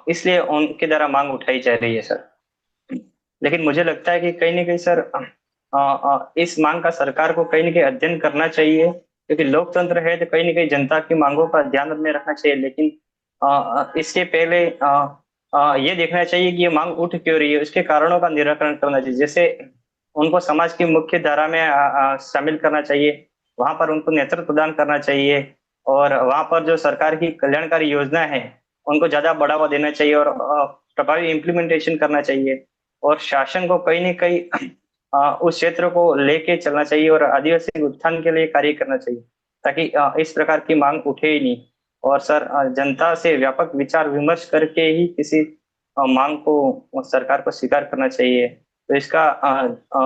इसलिए उनके द्वारा मांग उठाई जा रही है सर। लेकिन मुझे लगता है कि कहीं ना कहीं सर इस मांग का सरकार को कहीं ना कहीं अध्ययन करना चाहिए, क्योंकि लोकतंत्र है तो कहीं ना कहीं जनता की मांगों का ध्यान में रखना चाहिए। लेकिन इसके पहले ये देखना चाहिए कि ये मांग उठ क्यों रही है, उसके कारणों का निराकरण करना चाहिए। जैसे उनको समाज की मुख्य धारा में शामिल करना चाहिए, वहां पर उनको नेतृत्व प्रदान करना चाहिए, और वहां पर जो सरकार की कल्याणकारी योजना है उनको ज्यादा बढ़ावा देना चाहिए, और प्रभावी इम्प्लीमेंटेशन करना चाहिए। और शासन को कहीं ना कहीं उस क्षेत्र को लेके चलना चाहिए और आदिवासी उत्थान के लिए कार्य करना चाहिए, ताकि इस प्रकार की मांग उठे ही नहीं। और सर जनता से व्यापक विचार विमर्श करके ही किसी मांग को सरकार को स्वीकार करना चाहिए। तो इसका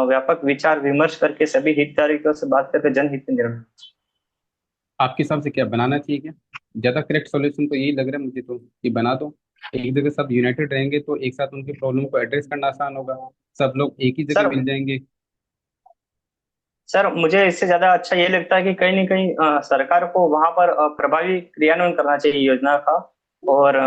व्यापक विचार विमर्श करके सभी हितधारकों से बात करके जनहित में निर्णय। आपके हिसाब से क्या बनाना चाहिए, क्या ज्यादा करेक्ट सॉल्यूशन तो यही लग रहा है मुझे तो, कि बना दो, एक जगह सब यूनाइटेड रहेंगे तो एक साथ उनकी प्रॉब्लम को एड्रेस करना आसान होगा, सब लोग एक ही जगह सर मिल जाएंगे। सर मुझे इससे ज्यादा अच्छा ये लगता है कि कहीं ना कहीं सरकार को वहां पर प्रभावी क्रियान्वयन करना चाहिए योजना का। और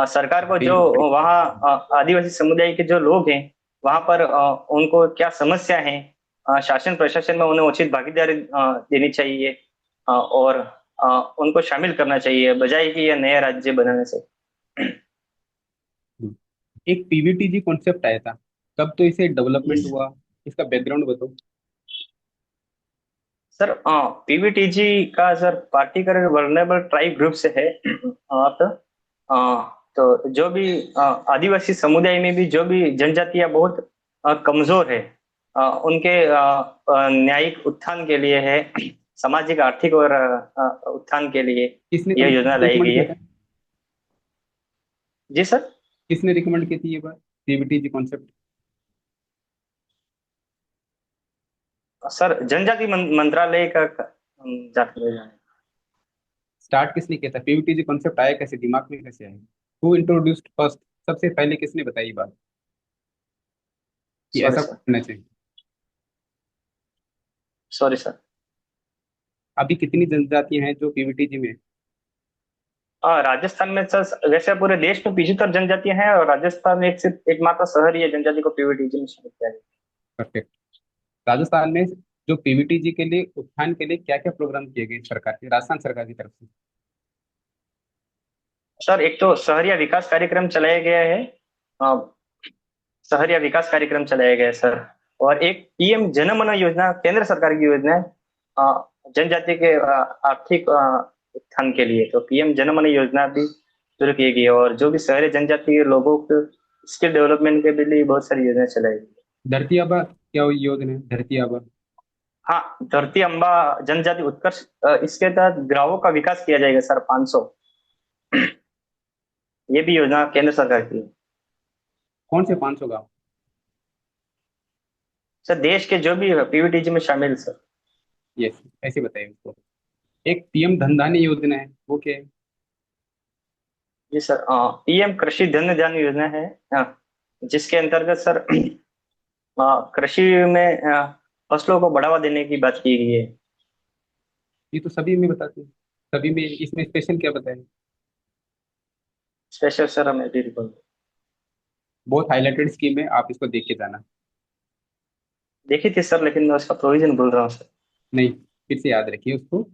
सरकार को जो वहाँ आदिवासी समुदाय के जो लोग हैं वहां पर उनको क्या समस्या है, शासन प्रशासन में उन्हें उचित भागीदारी देनी चाहिए। और उनको शामिल करना चाहिए बजाय कि यह नया राज्य बनाने से। एक पीवीटीजी कॉन्सेप्ट आया था, कब तो इसे डेवलपमेंट जिस हुआ, इसका बैकग्राउंड बताओ। सर पीवीटीजी का sir particular vulnerable tribe group से है। तो जो भी आदिवासी समुदाय में भी जो भी जनजातियां बहुत कमजोर है, उनके न्यायिक उत्थान के लिए है, सामाजिक आर्थिक और उत्थान के लिए किसने यह योजना लाई रिकमेंड गई किया है। था? जी सर। किसने रिकमेंड की थी ये बात, पीवीटीजी कॉन्सेप्ट? सर जनजाति मंत्रालय का जाकर स्टार्ट किसने किया था? पीवीटीजी कॉन्सेप्ट आया कैसे, दिमाग में कैसे आया? Who introduced first? सबसे पहले किसने बताई ये बात कि सॉरी ऐसा सर। करना चाहिए? Sorry sir. अभी कितनी जनजातियां हैं जो पीवीटीजी में? राजस्थान में सर वैसे पूरे देश में 75 जनजातियां हैं और राजस्थान में एक से एकमात्र शहर ही है जनजाति को पीवीटीजी में शामिल किया गया परफेक्ट। राजस्थान में जो पीवीटीजी के लिए उत्थान के लिए क्या क्या प्रोग्राम किए गए सरकार के, राजस्थान सरकार की तरफ से? है। सर एक तो शहरिया विकास कार्यक्रम चलाया गया है। अ, शहरिया विकास कार्यक्रम चलाया गया है सर। और एक पीएम जनमन योजना केंद्र सरकार की योजना है, जनजाति के आर्थिक उत्थान के लिए। तो पीएम जनमन योजना भी शुरू की गई है और जो भी शहरी जनजाति के लोगों को स्किल डेवलपमेंट के लिए बहुत सारी योजना चलाई गई है। धरती आबा क्या हुई योजना है, धरती आबा? हाँ धरती अम्बा जनजाति उत्कर्ष, इसके तहत गांवों का विकास किया जाएगा सर 500। ये भी योजना केंद्र सरकार की है। कौन से 500 गांव? सर देश के जो भी पीवीटीजी में शामिल सर। यस, ऐसे बताइए उसको। एक पीएम धनधान्य योजना है, वो क्या है? जी सर पीएम कृषि धन धान्य योजना है, जिसके अंतर्गत सर कृषि में फसलों को बढ़ावा देने की बात की गई है। ये तो सभी में बताते हैं, सभी में, इसमें स्पेशल क्या बताएं? स्पेशल सर हमें भी रिपोर्ट बहुत हाईलाइटेड स्कीम है, आप इसको देख के जाना। देखी थी सर लेकिन मैं उसका प्रोविजन भूल रहा हूँ सर। नहीं, फिर से याद रखिए उसको।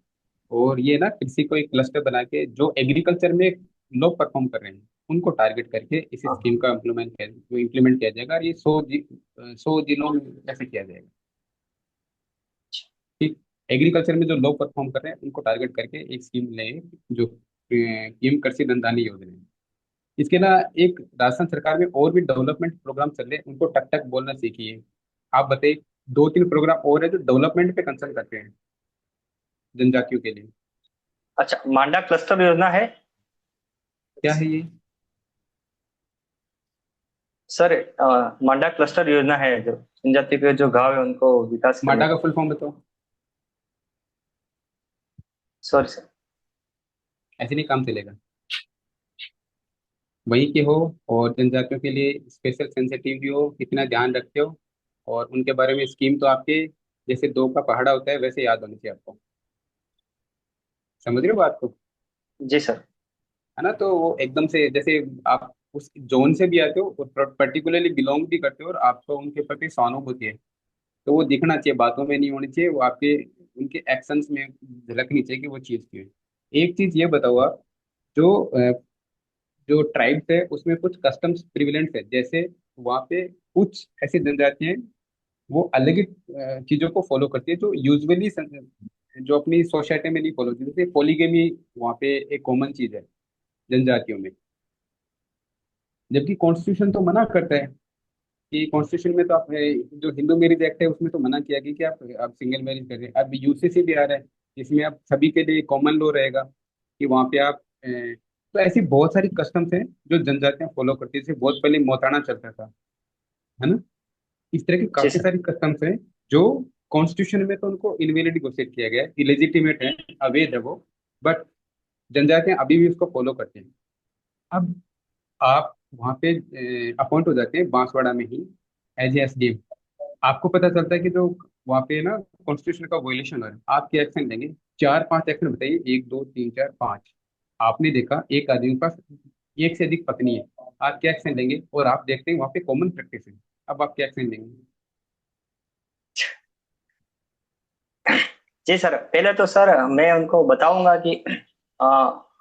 और ये ना कृषि को एक क्लस्टर बना के जो एग्रीकल्चर में लोग परफॉर्म कर रहे हैं उनको टारगेट करके इस हाँ। स्कीम का इम्प्लीमेंट किया जाएगा, और ये 100 जिलों में कैसे किया जाएगा। ठीक, एग्रीकल्चर में जो लोग परफॉर्म कर रहे हैं उनको टारगेट करके एक स्कीम ले, जो पीएम कृषि धनधान्य योजना है। इसके अलावा एक राजस्थान सरकार में और भी डेवलपमेंट प्रोग्राम चल रहे हैं, उनको टक टक बोलना सीखिए। आप बताइए, 2-3 प्रोग्राम और है जो डेवलपमेंट पे कंसर्न करते हैं जनजातियों के लिए। अच्छा मांडा क्लस्टर योजना है क्या है ये? सर। मांडा क्लस्टर योजना है जो जनजाति के जो गांव है उनको विकास करने माडा का के। फुल फॉर्म बताओ। Sorry sir. ऐसे नहीं काम चलेगा। वहीं के हो और जनजातियों के लिए स्पेशल सेंसिटिव भी हो, कितना ध्यान रखते हो, और उनके बारे में स्कीम तो आपके जैसे दो का पहाड़ा होता है वैसे याद होनी चाहिए आपको। समझ रहे हो बात को? जी सर। है ना? तो वो एकदम से जैसे आप उस जोन से भी आते हो और पर्टिकुलरली बिलोंग भी करते हो और आपको उनके प्रति सहानुभूति है, तो वो दिखना चाहिए, बातों में नहीं होनी चाहिए, वो आपके उनके एक्शंस में झलकनी चाहिए कि वो चीज़ क्यों है। एक चीज ये बताओ आप, जो जो ट्राइब्स है उसमें कुछ कस्टम्स प्रिविलेंस है, जैसे वहाँ पे कुछ ऐसी जनजातियां हैं वो अलग ही चीजों को फॉलो करती है जो यूजुअली जो अपनी सोसाइटी में नहीं फॉलो होती, जैसे पोलीगेमी वहाँ पे एक कॉमन चीज है जनजातियों में। जबकि कॉन्स्टिट्यूशन तो मना करता है कि कॉन्स्टिट्यूशन में तो आप जो हिंदू मैरिज एक्ट है उसमें तो मना किया गया कि आप सिंगल मैरिज कर रहे हैं। अब यूसीसी भी आ रहा है, इसमें आप सभी के लिए कॉमन लॉ रहेगा कि वहाँ पे आप तो ऐसी बहुत सारी कस्टम्स हैं जो जनजातियां फॉलो करती है, जैसे बहुत पहले मौताना चलता था, है ना? इस तरह की जी काफी सर। सारी कस्टम्स हैं जो कॉन्स्टिट्यूशन में तो उनको इनवैलिड घोषित किया गया है, इलेजिटिमेट है, अवैध है वो, बट जनजातियां अभी भी उसको फॉलो करते हैं। अब आप वहाँ पे अपॉइंट हो जाते हैं बांसवाड़ा में ही एज ए एसडीएम, आपको पता चलता है कि जो वहाँ पे ना कॉन्स्टिट्यूशन का वोलेशन हो रहा है, आप क्या एक्शन लेंगे? चार पांच एक्शन बताइए, एक दो तीन चार पांच। आपने देखा एक आदमी के पास एक से अधिक पत्नी है, आप क्या एक्शन लेंगे? और आप देखते हैं वहाँ पे कॉमन प्रैक्टिस है, अब आप क्या एक्शन लेंगे? जी सर, पहले तो सर मैं उनको बताऊंगा कि अ,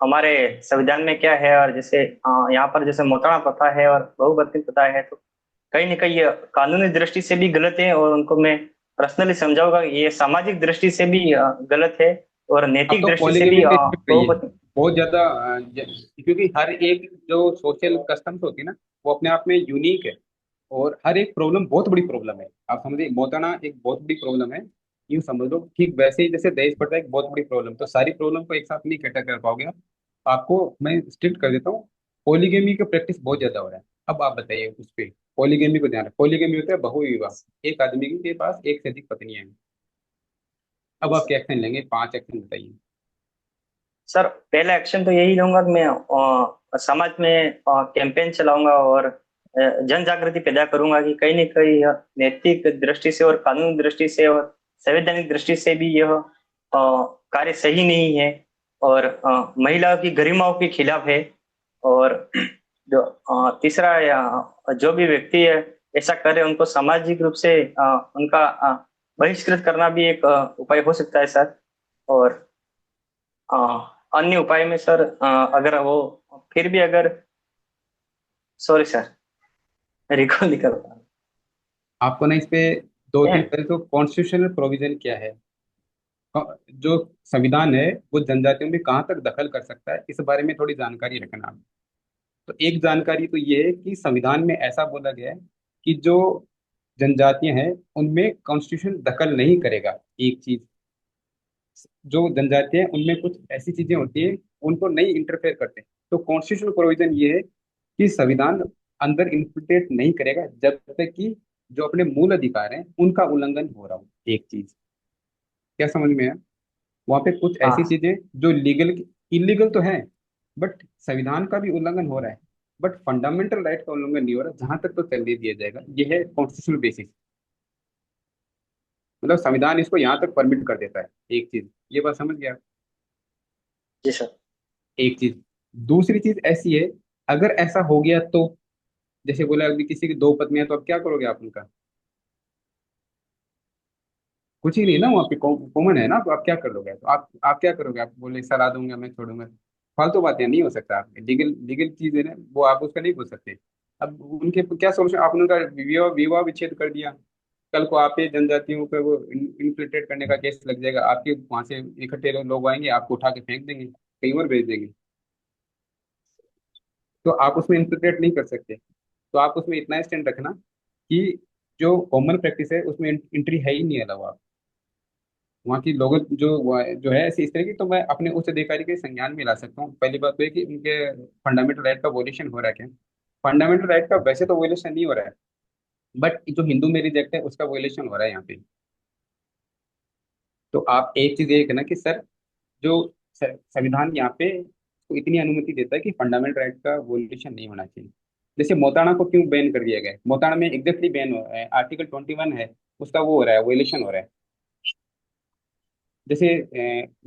हमारे संविधान में क्या है, और जैसे यहाँ पर जैसे मोटाणा प्रथा है और बहुपत्नी प्रथा है, तो कहीं न कहीं ये कानूनी दृष्टि से भी गलत है, और उनको मैं पर्सनली समझाऊंगा कि ये सामाजिक दृष्टि से भी गलत है, और अब नैतिक तो दृष्टि से पॉलीगेमी भी पे इफेक्ट रही है बहुपत्नी। बहुत ज्यादा, क्योंकि हर एक जो सोशल कस्टम्स होती है ना, वो अपने आप में यूनिक है। और हर एक प्रॉब्लम बहुत बड़ी प्रॉब्लम है, आप समझिए मोटाना एक बहुत बड़ी प्रॉब्लम है, यूं समझ लो। ठीक वैसे ही जैसे दहेज प्रथा एक बहुत बड़ी प्रॉब्लम, तो सारी प्रॉब्लम को एक साथ नहीं इकट्ठा कर पाओगे आप। आपको मैं स्ट्रिक्ट कर देता हूँ, पॉलीगेमी का प्रैक्टिस बहुत ज्यादा हो रहा है। अब आप बताइए उस पर, पॉलीगेमी को ध्यान रखें, पॉलीगेमी होता है बहुविवाह, एक आदमी के पास एक से अधिक पत्नियां हैं। अब आप क्या एक्शन लेंगे? पांच एक्शन बताइए। सर, पहला एक्शन तो यही लूंगा कि मैं समाज में कैंपेन चलाऊंगा, और जन जागृति पैदा करूंगा कि कहीं न कहीं यह नैतिक दृष्टि से और कानूनी दृष्टि से और संवैधानिक दृष्टि से भी यह कार्य सही नहीं है, और महिलाओं की गरिमाओं के खिलाफ है। और जो तीसरा, जो भी व्यक्ति है ऐसा करे, उनको सामाजिक रूप से उनका बहिष्कृत करना भी एक उपाय हो सकता है सर। और अ, अन्य उपाय में सर, अगर वो फिर भी अगर, सॉरी सर, रिकॉल नहीं कर पा आपको ना इस पे दो रहा तीन, है। पहले तो कॉन्स्टिट्यूशनल प्रोविजन क्या है, जो संविधान है वो जनजातियों में कहाँ तक दखल कर सकता है, इस बारे में थोड़ी जानकारी रखना आप। तो एक जानकारी तो ये है कि संविधान में ऐसा बोला गया है कि जो जनजातियां हैं उनमें कॉन्स्टिट्यूशन दखल नहीं करेगा। एक चीज, जो जनजातियां हैं उनमें कुछ ऐसी चीजें होती हैं उनको नहीं इंटरफेयर करते। तो कॉन्स्टिट्यूशनल प्रोविजन ये है कि संविधान अंदर इंफिल्ट्रेट नहीं करेगा जब तक कि जो अपने मूल अधिकार हैं उनका उल्लंघन हो रहा हो। एक चीज, क्या समझ में है? वहां पे कुछ ऐसी हाँ। चीजें जो लीगल, इलीगल तो है, बट संविधान का भी उल्लंघन हो रहा है, बट फंडामेंटल राइट का उल्लंघन नहीं हो रहा, जहां तक तो चलने दिया जाएगा। ये है कॉन्स्टिट्यूशनल बेसिस, मतलब संविधान इसको यहाँ तक परमिट कर देता है। एक चीज, ये बात समझ गया आप? जी सर। एक चीज। दूसरी चीज ऐसी है, अगर ऐसा हो गया तो, जैसे बोला अभी किसी की दो पत्नियां, तो अब क्या करोगे आप उनका? कुछ ही नहीं ना, वहाँ पे कॉमन है ना, तो आप क्या कर लोगे? तो आप क्या करोगे? आप बोले सलाह दूंगा, मैं छोड़ूंगा, फालतू बातें नहीं हो सकता। आप लीगल लीगल चीज है ना, वो आप उसका नहीं बोल सकते। अब उनके क्या सोल्यूशन, आपने उनका विवाह विवाह विच्छेद कर दिया, कल को आप पे जनजातियों पे वो इन्फिल्ट्रेट करने का केस लग जाएगा, आपके वहां से इकट्ठे लोग आएंगे, आपको उठा के फेंक देंगे, कहीं और भेज देंगे। तो आप उसमें इन्फिल्ट्रेट नहीं कर सकते। तो आप उसमें इतना स्टैंड रखना कि जो कॉमन प्रैक्टिस है उसमें एंट्री है ही नहीं अलाउ। वहाँ की लोगों जो है ऐसी इस तरह की, तो मैं अपने उच्च अधिकारी के संज्ञान में ला सकता हूँ। पहली बात तो है कि उनके फंडामेंटल राइट का वोलेशन हो रहा है क्या? फंडामेंटल राइट का वैसे तो वोलेशन नहीं हो रहा है, बट जो हिंदू में रिजेक्ट है उसका वोलेशन हो रहा है यहाँ पे। तो आप एक चीज ये कहना कि सर, जो संविधान यहाँ पे तो इतनी अनुमति देता है कि फंडामेंटल राइट का वोलेशन नहीं होना चाहिए। जैसे मोताना को क्यों बैन कर दिया गया है? मोताना में एग्जैक्टली बैन हो रहा है, आर्टिकल 21 है, उसका वो हो रहा है, वोलेशन हो रहा है। जैसे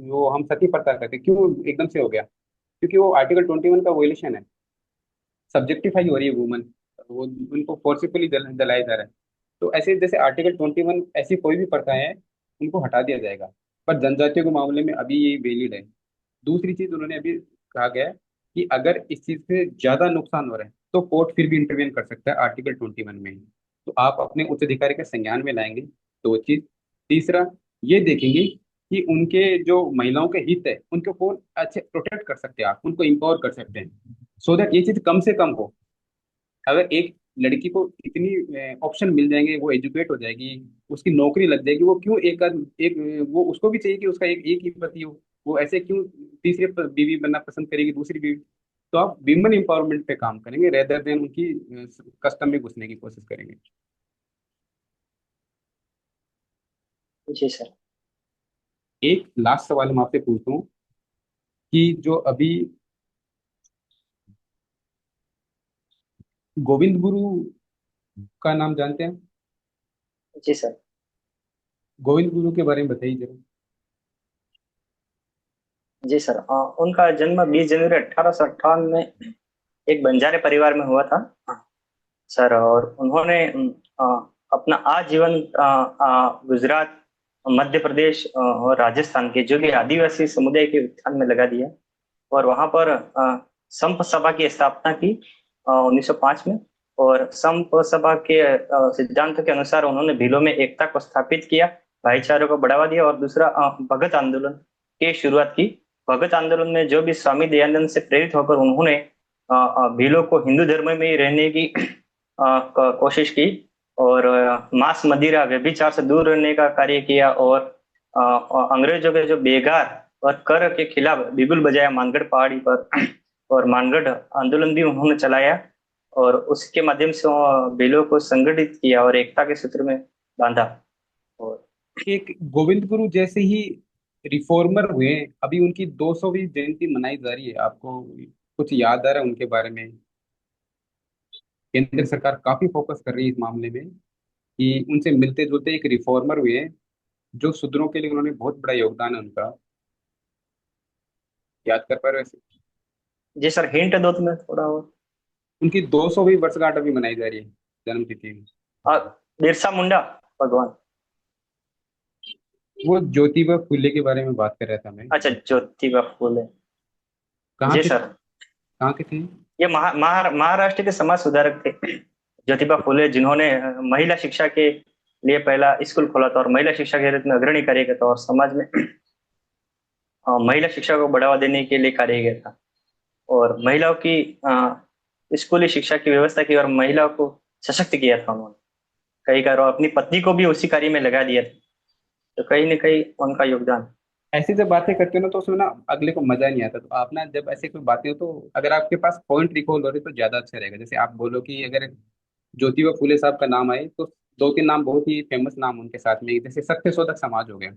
वो हम सती प्रथा करते, क्यों एकदम से हो गया? क्योंकि वो आर्टिकल 21 का वोलेशन है, सब्जेक्टिफाई हो रही है वुमन, वो उनको फोर्सिबली जलाया जा रहा है। तो ऐसे जैसे आर्टिकल 21, ऐसी कोई भी प्रथा है उनको हटा दिया जाएगा। पर जनजातियों के मामले में अभी ये वैलिड है। दूसरी चीज उन्होंने अभी कहा गया है कि अगर इस चीज से ज्यादा नुकसान हो रहा है तो कोर्ट फिर भी इंटरवेन कर सकता है आर्टिकल 21 में। तो आप अपने उच्च अधिकारी के संज्ञान में लाएंगे, दो चीज। तीसरा, ये देखेंगे कि उनके जो महिलाओं के हित है उनको कौन अच्छे प्रोटेक्ट कर सकते हैं, आप उनको इंपावर कर सकते हैं, सो दैट ये चीज कम से कम हो। अगर एक लड़की को इतनी ऑप्शन मिल जाएंगे, वो एजुकेट हो जाएगी, उसकी नौकरी लग जाएगी, वो क्यों एक वो उसको भी चाहिए कि उसका एक एक ही पति हो, वो ऐसे क्यों तीसरी बीवी बनना पसंद करेगी, दूसरी बीवी? तो आप विमेन एम्पावरमेंट पे काम करेंगे रेदर देन उनकी कस्टम में घुसने की कोशिश करेंगे। जी सर। एक लास्ट सवाल मैं आपसे पूछता हूँ कि जो अभी गोविंद गुरु का नाम जानते हैं? जी सर। गोविंद गुरु के बारे में बताइए जरा। जी सर, उनका जन्म 20 जनवरी 1858 में एक बंजारे परिवार में हुआ था सर। और उन्होंने अ, अपना आजीवन गुजरात, मध्य प्रदेश और राजस्थान के जो भी आदिवासी समुदाय के उत्थान में लगा दिया। और वहां पर संप सभा की स्थापना की 1905 में। और संप सभा के सिद्धांत के अनुसार उन्होंने भीलों में एकता को स्थापित किया, भाईचारे को बढ़ावा दिया। और दूसरा भगत आंदोलन की शुरुआत की। भगत आंदोलन में जो भी स्वामी दयानंद से प्रेरित होकर उन्होंने भीलों को हिंदू धर्म में ही रहने की कोशिश की। और मांस मदिरा व्यभिचार से दूर रहने का कार्य किया। और अंग्रेजों के जो बेगार और कर के खिलाफ बिगुल बजाया मानगढ़ पहाड़ी पर। और मानगढ़ आंदोलन भी उन्होंने चलाया। और उसके माध्यम से भीलों को संगठित किया और एकता के सूत्र में बांधा। और एक गोविंद गुरु जैसे ही रिफॉर्मर हुए, अभी उनकी 200वीं जयंती मनाई जा रही है, आपको कुछ याद आ रहा है उनके बारे में? केंद्र सरकार काफी फोकस कर रही है इस मामले में कि उनसे मिलते जुलते एक रिफॉर्मर हुए हैं जो शूद्रों के लिए उन्होंने बहुत बड़ा योगदान है उनका। याद कर पा रहे हो ऐसे? जी सर, हिंट दो तुम्हें थोड़ा और। उनकी 200वीं वर्षगांठ अभी मनाई जा रही है, जन्म तिथि में। अ, बिरसा मुंडा भगवान। वो ज्योतिबा फुले के बारे में बात कर रहा था मैं। अच्छा, ज्योतिबा फूले। कहाँ जी के सर, कहाँ के थे? ये महाराष्ट्र के समाज सुधारक थे ज्योतिबा फूले, जिन्होंने महिला शिक्षा के लिए पहला स्कूल खोला था। और महिला शिक्षा के क्षेत्र में अग्रणी कार्य किया था। और समाज में महिला शिक्षा को बढ़ावा देने के लिए कार्य किया था। और महिलाओं की स्कूली शिक्षा की व्यवस्था की और महिलाओं को सशक्त किया था उन्होंने। कई बार अपनी पत्नी को भी उसी कार्य में लगा दिया था। तो कहीं न कहीं उनका योगदान। ऐसी जब बातें करते हो ना तो उसमें ना अगले को मजा नहीं आता। तो आप ना जब ऐसे कोई बातें हो तो अगर आपके पास पॉइंट रिकॉल हो रहे तो ज्यादा अच्छा रहेगा। जैसे आप बोलो कि अगर ज्योतिबा फुले साहब का नाम आए तो दो तीन नाम बहुत ही फेमस नाम उनके साथ में, जैसे सत्य शोधक समाज हो गया,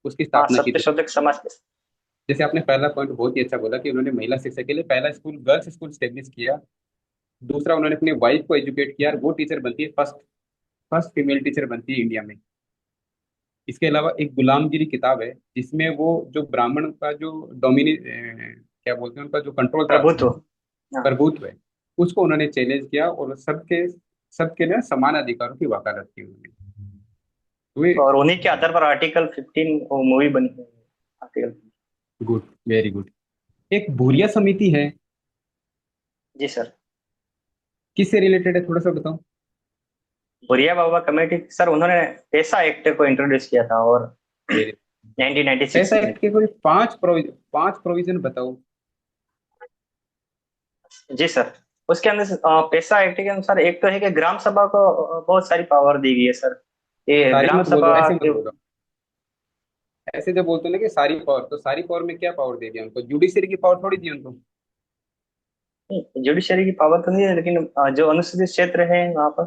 उसकी हाँ, स्थापना की सत्य थी। शोधक समाज के। जैसे आपने पहला पॉइंट बहुत ही अच्छा बोला कि उन्होंने महिला शिक्षा के लिए पहला स्कूल, गर्ल्स स्कूल स्टेब्लिश किया। दूसरा, उन्होंने अपनी वाइफ को एजुकेट किया और वो टीचर बनती है, फर्स्ट फर्स्ट फीमेल टीचर बनती है इंडिया में। इसके अलावा एक गुलामगिरी किताब है जिसमें वो जो ब्राह्मण का जो क्या बोलते हैं, उनका जो कंट्रोल था, प्रभुत्व। हाँ। प्रभुत्व है, उसको उन्होंने चैलेंज किया और सबके सबके लिए समान अधिकारों की वकालत की उन्होंने। तो ये और उन्हीं के आधार पर आर्टिकल 15 मूवी बनी है। आर्टिकल। Good, very good. एक भूरिया समिति है, जी सर। किससे रिलेटेड है थोड़ा सा बताओ। भुरिया बाबा कमेटी सर, उन्होंने पैसा एक्ट को इंट्रोड्यूस किया था। और वेरी। 1996 ऐसा में। है कि कोई पांच प्रोविजन बताओ। जी सर, उसके अंदर पैसा एक्ट के अनुसार एक तो है कि ग्राम सभा को बहुत सारी पावर दी गई है सर। ये सारी ग्राम मत बोलो, सभा ऐसे मत के बोलो। ऐसे जब बोलते हैं ना कि सारी पावर, तो सारी पावर में क्या पावर दे दिया उनको? जुडिशरी की पावर थोड़ी दी उनको। जुडिशरी की पावर तो नहीं है, लेकिन जो अनुसूचित क्षेत्र है वहां पर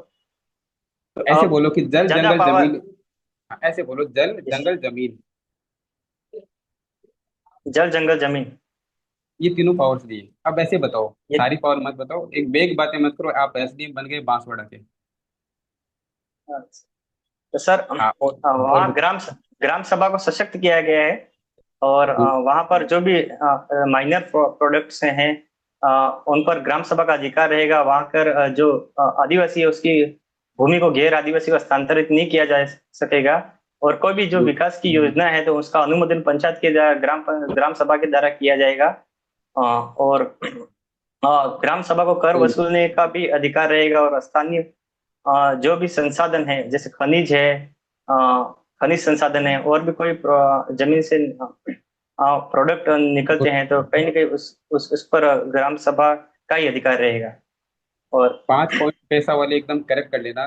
तो अ, ऐसे बोलो कि जल ज्यादा जंगल पावर। जमीन। हाँ, ऐसे बोलो जल जंगल जमीन, जल जंगल जमीन। ये तीनों पावर्स दिए। अब ऐसे बताओ, ये सारी पावर मत बताओ, एक बेग बातें मत करो, आप एसडीएम बन गए बांसवाड़ा के। तो सर, हाँ, और वहाँ बताओ। ग्राम सभा को सशक्त किया गया है। और गुड। वहां पर जो भी माइनर प्रोडक्ट्स हैं, उन पर ग्राम सभा का अधिकार रहेगा। वहां पर जो आदिवासी है उसकी भूमि को गैर आदिवासी को हस्तांतरित नहीं किया जा सकेगा। और कोई भी जो गुड। विकास की योजना है तो उसका अनुमोदन पंचायत के द्वारा ग्राम सभा के द्वारा किया जाएगा। और ग्राम सभा को कर गुड। वसूलने का भी अधिकार रहेगा। और स्थानीय जो भी संसाधन है, जैसे खनिज है, अ, खनिज संसाधन है, और भी कोई जमीन से प्रोडक्ट निकलते गुड। हैं, तो कहीं ना कहीं उस पर ग्राम सभा का ही अधिकार रहेगा। और 5 पॉइंट पैसा वाले एकदम करेक्ट कर लेना।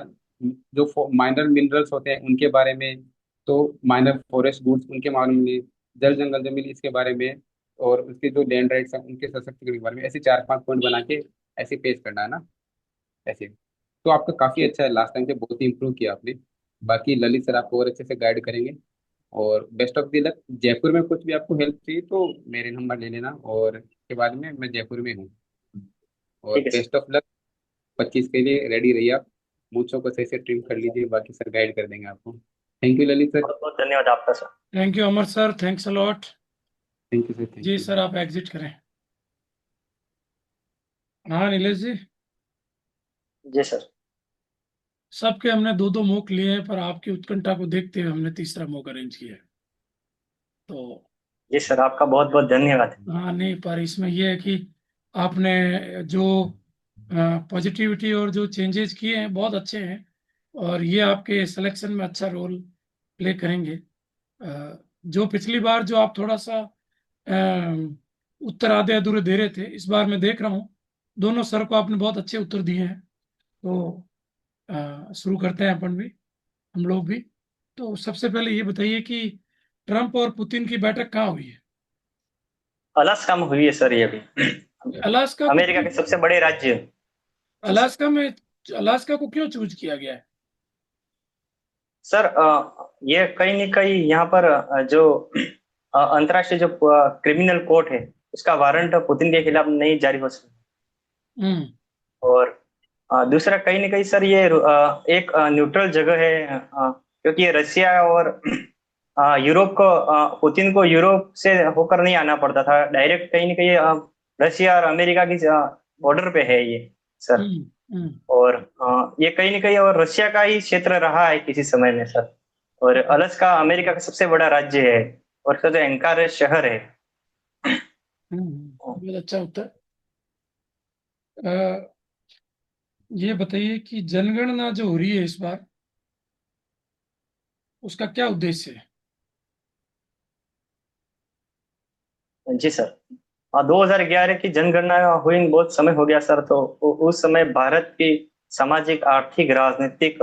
जो माइनर मिनरल्स होते हैं उनके बारे में, तो माइनर फॉरेस्ट गुड्स उनके बारे में, जल जंगल जमीन इसके बारे में, और उसके जो लैंड राइट्स हैं उनके सशक्तिकरण के बारे में, ऐसे 4-5 पॉइंट बना के ऐसे पेश करना है ना, ऐसे। तो आपका काफी अच्छा है, लास्ट टाइम से बहुत ही इंप्रूव किया आपने। बाकी ललित सर आपको और अच्छे से गाइड करेंगे। और best of the luck. Jaipur में कुछ भी आपको हेल्प चाहिए तो मेरे नंबर ले लेना, और के बाद में मैं जयपुर में हूँ। और ठीक है सर। Best of luck. 25 के लिए रेडी रहिए आप। मूछों को सही से ट्रिम कर लीजिए, बाकी सर गाइड कर देंगे आपको। Thank you Lalit sir. बहुत बहुत धन्यवाद आपका sir. Thank you Amar sir, thanks a lot. Thank you sir. Thank जी यू। सर, आप एग्जिट करें। हाँ नीलेश जी, जी सर। सबके हमने दो दो मॉक लिए हैं, पर आपकी उत्कंठा को देखते हुए हमने तीसरा मॉक अरेंज किया है। तो जी सर, आपका बहुत बहुत धन्यवाद। हाँ नहीं, पर इसमें यह है कि आपने जो पॉजिटिविटी और जो चेंजेस किए हैं बहुत अच्छे हैं, और ये आपके सिलेक्शन में अच्छा रोल प्ले करेंगे। जो पिछली बार जो आप थोड़ा सा उत्तर आधे अधूरे दे रहे थे, इस बार मैं देख रहा हूँ दोनों सर को आपने बहुत अच्छे उत्तर दिए हैं। तो शुरू करते हैं अपन भी, हम लोग भी। तो सबसे पहले ये बताइए कि ट्रम्प और पुतिन की बैठक कहाँ हुई है? अलास्का में हुई है सर ये भी। अलास्का को अमेरिका क्यों, के सबसे बड़े राज्य। जी सर। अलास्का में, अलास्का को क्यों चूज किया गया है? सर ये कहीं न कहीं यहाँ पर जो अंतर्राष्ट्रीय जो क्रिमिनल कोर्ट है, उसका वारंट पुतिन के खिलाफ नहीं जारी हो सकता। हम्म और दूसरा कहीं न कहीं सर ये एक न्यूट्रल जगह है, क्योंकि ये रशिया और यूरोप को, पुतिन को यूरोप से होकर नहीं आना पड़ता था, डायरेक्ट कहीं न कहीं रशिया और अमेरिका की बॉर्डर पे है ये सर। हम्म हम्म और ये कहीं न कहीं और रशिया का ही क्षेत्र रहा है किसी समय में सर। और अलास्का अमेरिका का सबसे बड़ा राज्य है और उसका जो एंकारेज शहर है। बहुत अच्छा उत्तर। अ, ये बताइए कि जनगणना जो हो रही है इस बार, उसका क्या उद्देश्य है? जी सर। 2011 की जनगणना हुई बहुत समय हो गया सर, तो उस समय भारत की सामाजिक आर्थिक राजनीतिक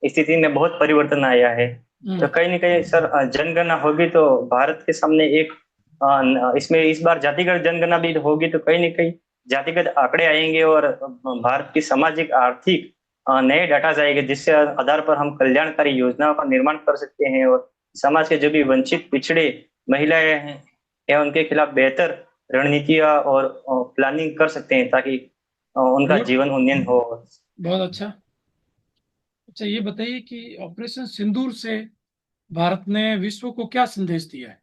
स्थिति में बहुत परिवर्तन आया है। तो हम्म कहीं न कहीं सर जनगणना होगी तो भारत के सामने एक इसमें इस बार जातिगत जनगणना भी होगी तो कहीं न कहीं जातिगत आंकड़े आएंगे और भारत की सामाजिक आर्थिक नए डाटा जाएंगे, जिससे आधार पर हम कल्याणकारी योजनाओं का निर्माण कर सकते हैं और समाज के जो भी वंचित पिछड़े महिलाएं हैं या उनके खिलाफ बेहतर रणनीतियां और प्लानिंग कर सकते हैं, ताकि उनका गुड, जीवन उन्नयन हो। बहुत अच्छा। अच्छा ये बताइए कि ऑपरेशन सिंदूर से भारत ने विश्व को क्या संदेश दिया है?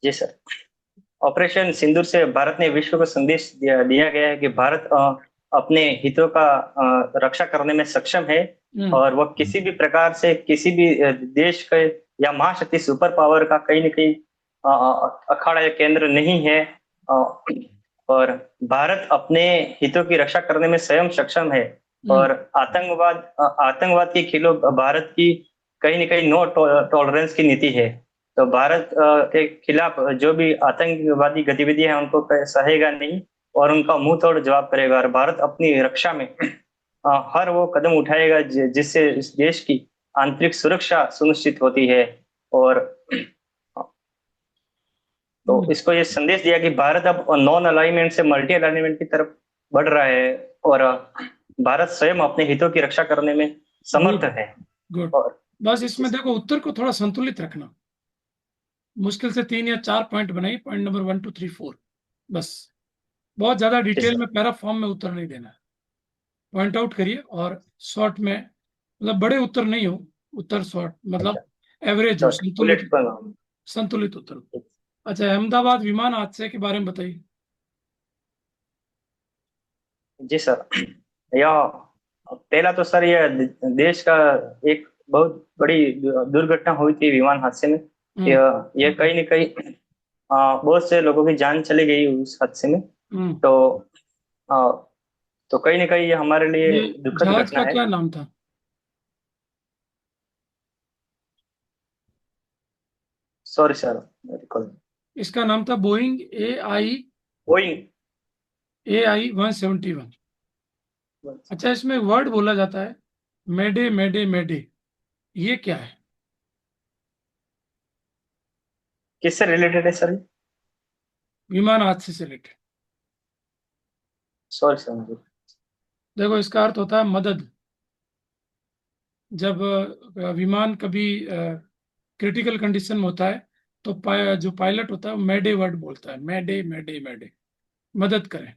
जी सर। ऑपरेशन सिंदूर से भारत ने विश्व को संदेश दिया गया है कि भारत अपने हितों का रक्षा करने में सक्षम है हम्म और वह किसी भी प्रकार से किसी भी देश के या महाशक्ति सुपर पावर का कहीं न कहीं अखाड़ा या केंद्र नहीं है। अ, और भारत अपने हितों की रक्षा करने में स्वयं सक्षम है। हम्म और आतंकवाद के खिलाफ भारत की कहीं न कहीं नो टॉलरेंस की नीति है। तो भारत के खिलाफ जो भी आतंकवादी गतिविधियां हैं उनको सहेगा नहीं और उनका मुंह तोड़ जवाब करेगा, और भारत अपनी रक्षा में हर वो कदम उठाएगा जिससे इस देश की आंतरिक सुरक्षा सुनिश्चित होती है। और तो हम्म इसको ये संदेश दिया कि भारत अब नॉन अलाइनमेंट से मल्टी अलाइनमेंट की तरफ बढ़ रहा है और भारत स्वयं अपने हितों की रक्षा करने में समर्थ गुड है। गुड। और बस इसमें देखो उत्तर को थोड़ा संतुलित रखना, मुश्किल से 3 या 4 पॉइंट बनाइए, पॉइंट नंबर 1 2 3 4, बस। बहुत ज्यादा जी डिटेल सर। में पैरा फॉर्म में उत्तर नहीं देना है। पॉइंट आउट करिए और शॉर्ट में, मतलब बड़े उत्तर नहीं हो, उत्तर शॉर्ट अच्छा। मतलब एवरेज हो, शॉर्ट संतुलित, बुलेट पर। संतुलित उत्तर हो। अच्छा, अहमदाबाद विमान हादसे के बारे में बताइए। जी सर। यह पहला तो सर यह देश का एक बहुत बड़ी दुर्घटना हुई थी विमान हादसे में। हम्म यह कहीं न कहीं बहुत से लोगों की जान चली गई उस हादसे में। हम्म तो अ, तो कहीं न कहीं ये हमारे लिए ये दुखद जहाज घटना का है। क्या नाम था? Sorry sir, recall. इसका नाम था बोइंग बोइंग। ए आई 171। अच्छा, इसमें वर्ड बोला जाता है मेडे मेडे मेडे, ये क्या है? किससे रिलेटेड है सर? विमान हादसे से रिलेटेड। सॉरी सर मुझे। देखो, इसका अर्थ होता है मदद। जब विमान कभी क्रिटिकल कंडीशन में होता है, तो जो पायलट होता है वो मैडे वर्ड बोलता है, मैडे मैडे मैडे, मदद करें,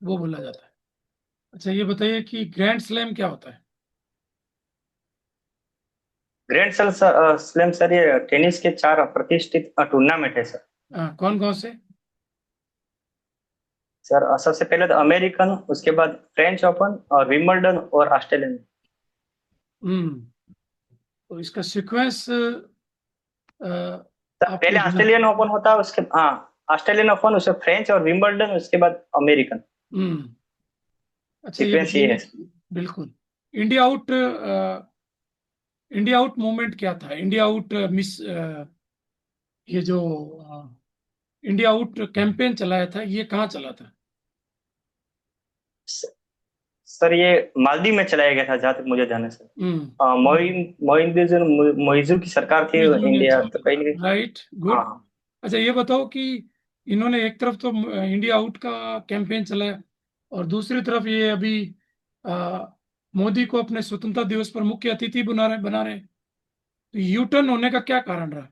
वो बोला जाता है। अच्छा ये बताइए कि ग्रैंड स्लैम क्या होता है? ग्रैंड स्लैम सर ये टेनिस के 4 प्रतिष्ठित टूर्नामेंट है सर। कौन कौन से? सर सबसे पहले तो अमेरिकन, उसके बाद फ्रेंच ओपन और विंबलडन और ऑस्ट्रेलियन। हम्म। तो इसका सीक्वेंस सर आपको पहले ऑस्ट्रेलियन ओपन होता है, उसके हाँ ऑस्ट्रेलियन ओपन, उसके फ्रेंच और विंबलडन, उसके बाद अमेरिकन। हम्म। अच्छा ये सीक्वेंस ये बताइए है। बिल्कुल। India out, India out movement क्या था? इंडिया आउट मिस, ये जो इंडिया आउट कैंपेन चलाया था, ये कहाँ चला था? सर ये मालदीव में चलाया गया था जहां तक मुझे ध्यान है सर। हम्म। मोइजू की सरकार थी मिजू ने इंडिया, तो कहीं ना चलाया, कहीं। राइट, हाँ गुड। हाँ। अच्छा ये बताओ कि इन्होंने एक तरफ तो इंडिया आउट का कैंपेन चलाया, और दूसरी तरफ ये अभी आ, मोदी को अपने स्वतंत्रता दिवस पर मुख्य अतिथि बना रहे, तो यू टर्न होने का क्या कारण रहा?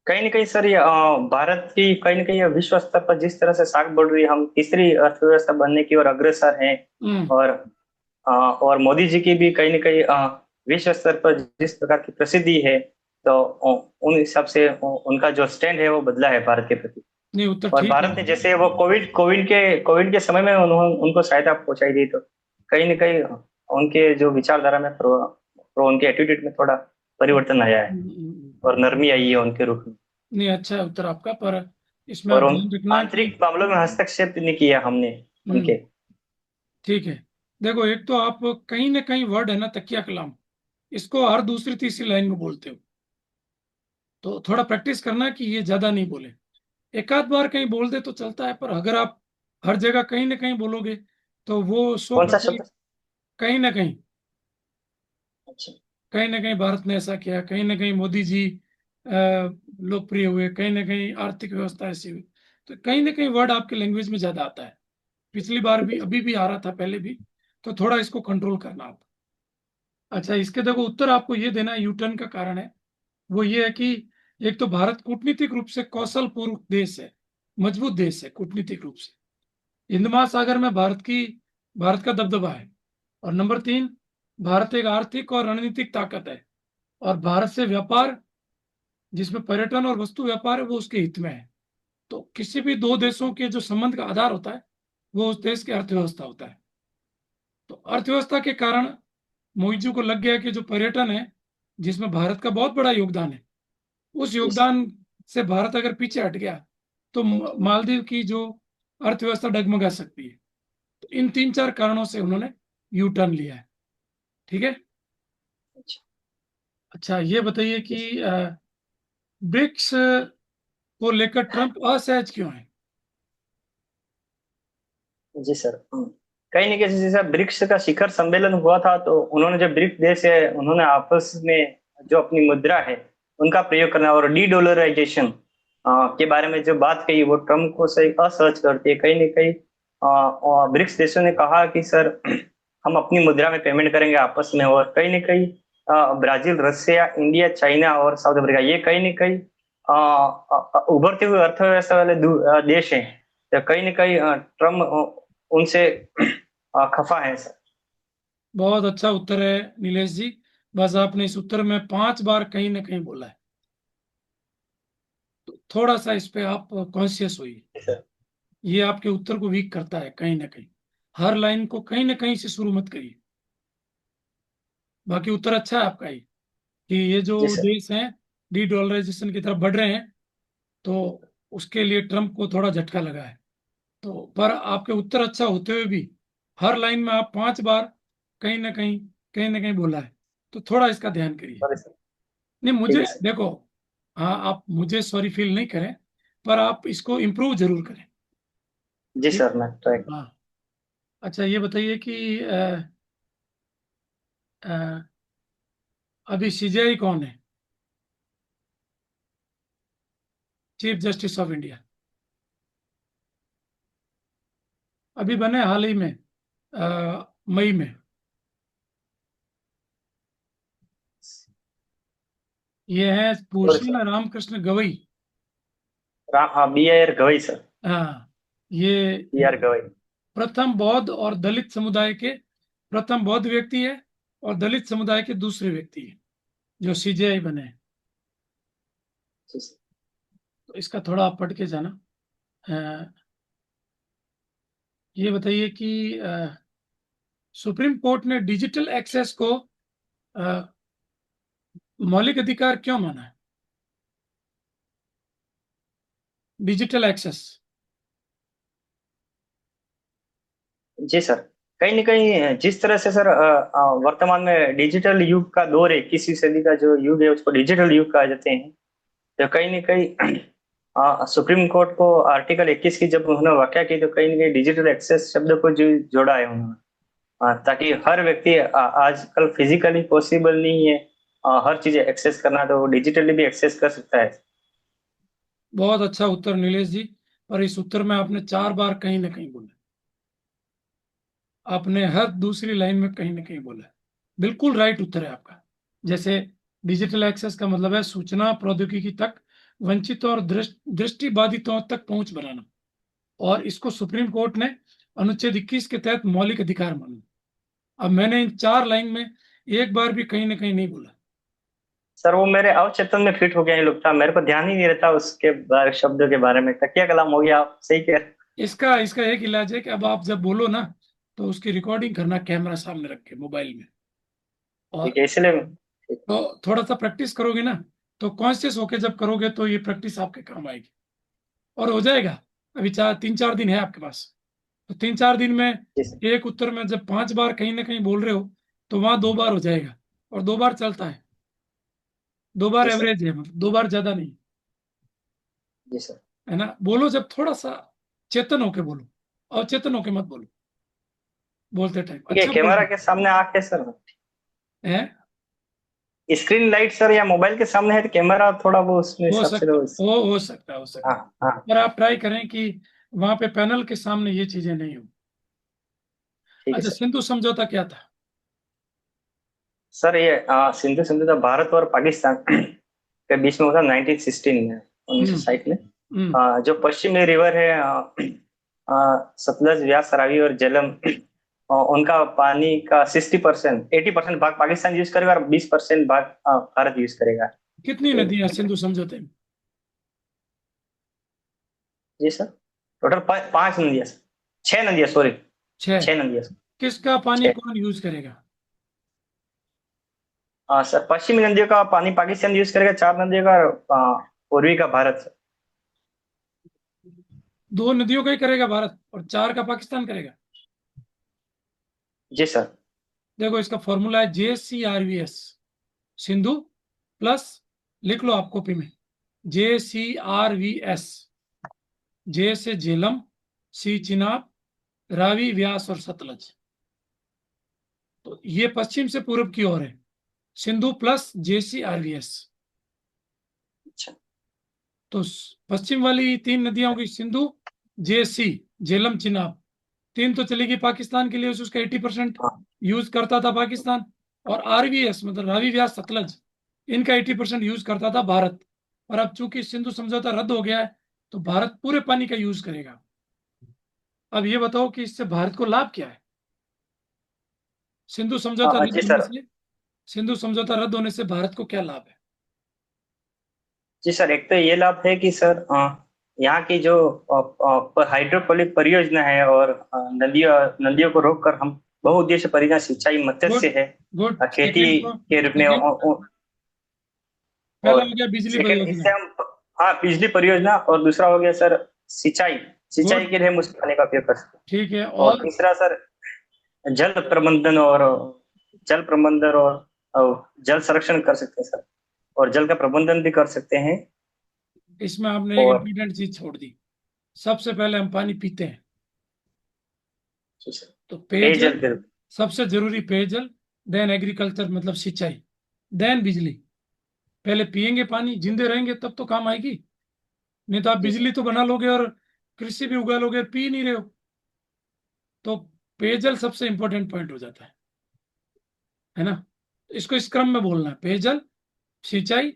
कहीं ना कहीं सर ये भारत की कहीं ना कहीं ये विश्व स्तर पर जिस तरह से साख बढ़ रही है, हम तीसरी अर्थव्यवस्था बनने की ओर अग्रसर हैं। हम्म। और और मोदी जी की भी कहीं ना कहीं विश्व स्तर पर जिस प्रकार की प्रसिद्धि है, तो उन हिसाब से उनका जो स्टैंड है वो बदला है भारत के प्रति। नहीं, उत्तर और ठीक है। भारत ने जैसे वो कोविड के समय में उन्होंने उनको सहायता पहुंचाई दी, तो कहीं ना कहीं उनके जो विचारधारा में उनके एटीट्यूड में थोड़ा परिवर्तन आया है और नरमी आई है उनके रूप में। नहीं, अच्छा है उत्तर आपका, पर इसमें और आप उन ध्यान रखना कि आंतरिक मामलों में हस्तक्षेप नहीं किया हमने हम्म, उनके। ठीक है। देखो, एक तो आप कहीं ना कहीं वर्ड है ना, तकिया कलाम, इसको हर दूसरी तीसरी लाइन में बोलते हो, तो थोड़ा प्रैक्टिस करना कि ये ज्यादा नहीं बोले। एक आध बार कहीं बोल दे तो चलता है, पर अगर आप हर जगह कहीं ना कहीं बोलोगे तो वो शो कौन सा करता है शब्द? कहीं ना कहीं, अच्छा। कहीं ना कहीं भारत ने ऐसा किया, कहीं ना कहीं मोदी जी लोकप्रिय हुए, कहीं ना कहीं आर्थिक व्यवस्था ऐसी हुई, तो कहीं ना कहीं वर्ड आपके लैंग्वेज में ज्यादा आता है। पिछली बार भी, अभी भी आ रहा था, पहले भी, तो थोड़ा इसको कंट्रोल करना आप। अच्छा, इसके देखो उत्तर आपको ये देना, यू टर्न का कारण है वो ये है कि एक तो भारत कूटनीतिक रूप से कौशलपूर्ण देश है, मजबूत देश है कूटनीतिक रूप से। हिंद महासागर में भारत का दबदबा है। और नंबर 3, भारत एक आर्थिक और रणनीतिक ताकत है। और भारत से व्यापार, जिसमें पर्यटन और वस्तु व्यापार है, वो उसके हित में है। तो किसी भी दो देशों के जो संबंध का आधार होता है, वो उस देश की अर्थव्यवस्था होता है। तो अर्थव्यवस्था के कारण मोइजू को लग गया कि जो पर्यटन है, जिसमें भारत का बहुत बड़ा योगदान है, उस इस- योगदान से भारत अगर पीछे हट गया तो मालदीव की जो अर्थव्यवस्था डगमगा सकती है। तो इन तीन चार कारणों से उन्होंने यू टर्न लिया है। ठीक है। अच्छा। अच्छा ये बताइए कि इस- ब्रिक्स को लेकर ट्रंप असहज क्यों है? जी सर। कहीं ना कहीं जैसे ब्रिक्स का शिखर सम्मेलन हुआ था, तो उन्होंने जो ब्रिक्स देश है उन्होंने आपस में जो अपनी मुद्रा है उनका प्रयोग करना और डी डॉलराइजेशन के बारे में जो बात कही, वो ट्रम्प को सही असहज करती है। कहीं ना कहीं ब्रिक्स देशों ने कहा कि सर हम अपनी मुद्रा में पेमेंट करेंगे आपस में। और कहीं ना कहीं ब्राजील, रसिया, इंडिया, चाइना और साउथ अफ्रीका, ये कहीं ना कहीं उभरते हुए अर्थव्यवस्था वाले देश हैं। तो कहीं ना कहीं ट्रम्प उनसे खफा है सर। बहुत अच्छा उत्तर है नीलेश जी। बस आपने इस उत्तर में 5 बार कहीं ना कहीं बोला है, तो थोड़ा सा इस पे आप कॉन्शियस होइए। सर। ये आपके उत्तर को वीक करता है कहीं ना कहीं। हर लाइन को कहीं ना कहीं से शुरू मत करिए। बाकी उत्तर अच्छा है आपका ही, कि ये जो जी सर। देश हैं डी डॉलराइजेशन की तरफ बढ़ रहे हैं, तो उसके लिए ट्रम्प को थोड़ा झटका लगा है। तो पर आपके उत्तर अच्छा होते हुए भी हर लाइन में आप 5 बार कहीं ना कहीं बोला है, तो थोड़ा इसका ध्यान करिए। Sorry sir. नहीं, ठीक मुझे है सर। देखो, हाँ, आप मुझे सॉरी फील नहीं करें, पर आप इसको इम्प्रूव जरूर करें। जी ठीक। सर, मैं ट्राई। हाँ। अच्छा ये बताइए कि अ, अभी सीजेआई कौन है? Chief justice of India. अभी बने हाल ही में, मई में। ये है सॉरी भूषण सर। रामकृष्ण गवई। हाँ, बी आर गवई सर। हाँ, ये बी आर गवई। प्रथम बौद्ध और दलित समुदाय के प्रथम बौद्ध व्यक्ति है और दलित समुदाय के दूसरे व्यक्ति है जो सीजेआई बने हैं। जी सर। तो इसका थोड़ा आप पढ़ के जाना। ये बताइए कि सुप्रीम कोर्ट ने डिजिटल एक्सेस को मौलिक अधिकार क्यों माना है? Digital access. जी सर, कहीं ना कहीं जिस तरह से सर वर्तमान में डिजिटल युग का दौर है, 21वीं सदी का जो युग है उसको डिजिटल युग कहा जाते हैं। तो कहीं ना कहीं सुप्रीम कोर्ट को आर्टिकल 21 की जब उन्होंने व्याख्या की तो कहीं ना कहीं डिजिटल एक्सेस शब्द को जो जोड़ा है उन्होंने, ताकि हर व्यक्ति आजकल फिजिकली पॉसिबल नहीं है हर चीज एक्सेस करना, तो वो डिजिटली भी एक्सेस कर सकता है। बहुत अच्छा उत्तर नीलेश जी। और इस उत्तर में आपने 4 बार कहीं ना कहीं बोला। आपने हर दूसरी लाइन में कहीं ना कहीं बोला। बिल्कुल राइट उत्तर है आपका। जैसे डिजिटल एक्सेस का मतलब है सूचना प्रौद्योगिकी तक वंचित और दृष्टिबाधितों तक पहुंच बनाना, और इसको सुप्रीम कोर्ट ने अनुच्छेद 21 के तहत मौलिक अधिकार माना। अब मैंने इन 4 लाइन में एक बार भी कहीं ना कहीं नहीं बोला। सर वो मेरे अवचेतन में फिट हो गया ये लोग था, मेरे को ध्यान ही नहीं रहता उसके बारे शब्दों के बारे में। तकिया कलाम हो गया, आप सही कह रहे हैं। इसका इसका एक इलाज है कि अब आप जब बोलो ना तो उसकी रिकॉर्डिंग करना कैमरा सामने रख के मोबाइल में, ठीक और है, इसलिए तो थोड़ा सा प्रैक्टिस करोगे ना तो कॉन्शियस होके जब करोगे तो ये प्रैक्टिस आपके काम आएगी और हो जाएगा। अभी 3-4 दिन है आपके पास, तो 3-4 दिन में जी सर। एक उत्तर में जब 5 बार कहीं ना कहीं बोल रहे हो तो वहां 2 बार हो जाएगा, और 2 बार चलता है। 2 बार जी सर। एवरेज है, मतलब 2 बार ज्यादा नहीं जी सर। है ना। बोलो जब थोड़ा सा चेतन होके बोलो, और चेतन होके मत बोलो बोलते टाइम। ठीक है, अच्छा कैमरा बोलो के सामने आके सर, है। स्क्रीन लाइट सर या मोबाइल के सामने है तो कैमरा थोड़ा वो उसमें हो हिसाब से सकता तो हो सकता है, हो हाँ सकता है। हाँ। पर आप ट्राई करें कि वहां पे पैनल के सामने ये चीजें नहीं हो। ठीक है अच्छा, सर। सिंधु समझौता क्या था? सर ये सिंधु समझौता भारत और पाकिस्तान के बीच में हुआ था 1916 में, हम्म 1960 में। हम्म जो पश्चिमी रिवर है सतलज, व्यास, रावी और झेलम, उनका पानी का 60%, 80% भाग पाकिस्तान यूज करेगा और 20% भाग भारत यूज करेगा। कितनी तो नदियां सिंधु समझौते में? जी सर, टोटल 5 नदियां, 6 नदियां, सॉरी, 6। 6 नदियां। किसका पानी 6। कौन यूज करेगा? सर पश्चिमी नदियों का पानी पाकिस्तान यूज करेगा, 4 नदियों का पूर्वी का भारत। 2 नदियों का ही करेगा भारत और 4 का पाकिस्तान करेगा। जी सर। देखो इसका फॉर्मूला है JCRVS। सिंधु प्लस, लिख लो आप कॉपी में, JCRVS। जे से झेलम, सी चिनाब, रावी, व्यास और सतलज। तो ये पश्चिम से पूर्व की ओर है, सिंधु प्लस JCRVS। अच्छा। तो पश्चिम वाली 3 नदियां होगी सिंधु, JC, झेलम, चिनाब। 3 तो चलेगी पाकिस्तान के लिए, उसका 80% हाँ। यूज करता था पाकिस्तान। और RVS मतलब रावी, व्यास, सतलज, इनका 80% यूज करता था भारत। और अब चूंकि सिंधु समझौता रद्द हो गया है तो भारत पूरे पानी का यूज करेगा। अब ये बताओ कि इससे भारत को लाभ क्या है? सिंधु समझौता रद्द जी होने सर। से सिंधु समझौता रद्द होने से भारत को क्या लाभ है? जी सर, एक तो ये लाभ है कि सर यहाँ की जो हाइड्रोपोनिक परियोजना है और नदियों नदियों को रोककर हम बहुउद्देश्य परियोजना, सिंचाई, गुड मत्स्य है, गुड। खेती के रूप में, पहला और हो गया बिजली सेकंड इससे परियोजना। हम, हाँ, बिजली परियोजना, और दूसरा हो गया सर सिंचाई। सिंचाई गुड, के लिए हम उस पानी का उपयोग कर सकते हैं। ठीक है। और और तीसरा सर जल प्रबंधन और जल प्रबंधन और जल संरक्षण कर सकते हैं सर, और जल का प्रबंधन भी कर सकते हैं। इसमें आपने एक और इंपॉर्टेंट चीज छोड़ दी। सबसे पहले हम पानी पीते हैं, जी सर, तो पेयजल पेयजल बिल। सबसे जरूरी, पेयजल, देन एग्रीकल्चर मतलब सिंचाई, देन बिजली। पहले पिएंगे पानी, जिंदे रहेंगे तब तो काम आएगी। नहीं तो आप जी सर। बिजली तो बना लोगे और कृषि भी उगा लोगे, पी नहीं रहे हो। तो पेयजल सबसे इंपॉर्टेंट पॉइंट हो जाता है ना। इसको इस क्रम में बोलना है, पेयजल, सिंचाई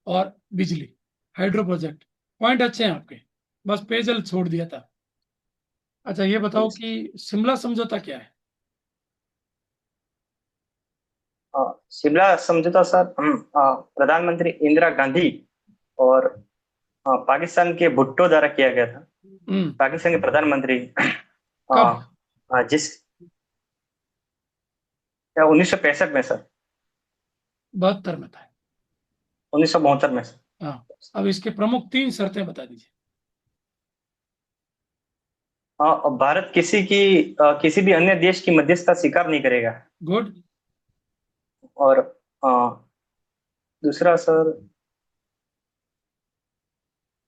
और बिजली, हाइड्रो प्रोजेक्ट। पॉइंट अच्छे हैं आपके, बस पेयजल छोड़ दिया था। अच्छा ये बताओ कि शिमला समझौता क्या है? शिमला समझौता सर प्रधानमंत्री इंदिरा गांधी और पाकिस्तान के भुट्टो द्वारा किया गया था। हम्म। पाकिस्तान के प्रधानमंत्री कब? जिस 1965 में सर, 72 में था। 1972 में सर। हाँ, अब इसके प्रमुख 3 शर्तें बता दीजिए। और भारत किसी भी अन्य देश की मध्यस्थता स्वीकार नहीं करेगा। गुड। और अ, दूसरा सर,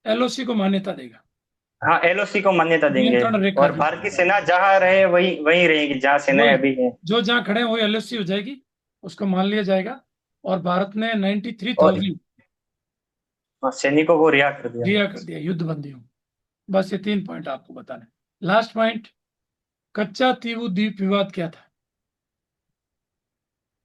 एलओसी को मान्यता देगा। हाँ एलओसी को मान्यता देंगे। नियंत्रण रेखा और की। भारत की सेना जहाँ रहे वही वही रहेगी जहाँ सेनाएं वही, अभी हैं। जो जहाँ खड़े हैं वही एलओसी हो जाएगी, उसको मान लिया जाएगा। और भारत ने और 93,000 सैनिकों को रिहा कर दिया। रिहा कर दिया, युद्ध बंदियों। बस ये 3 पॉइंट आपको बताने। लास्ट पॉइंट, कच्चा तीवू द्वीप विवाद क्या था?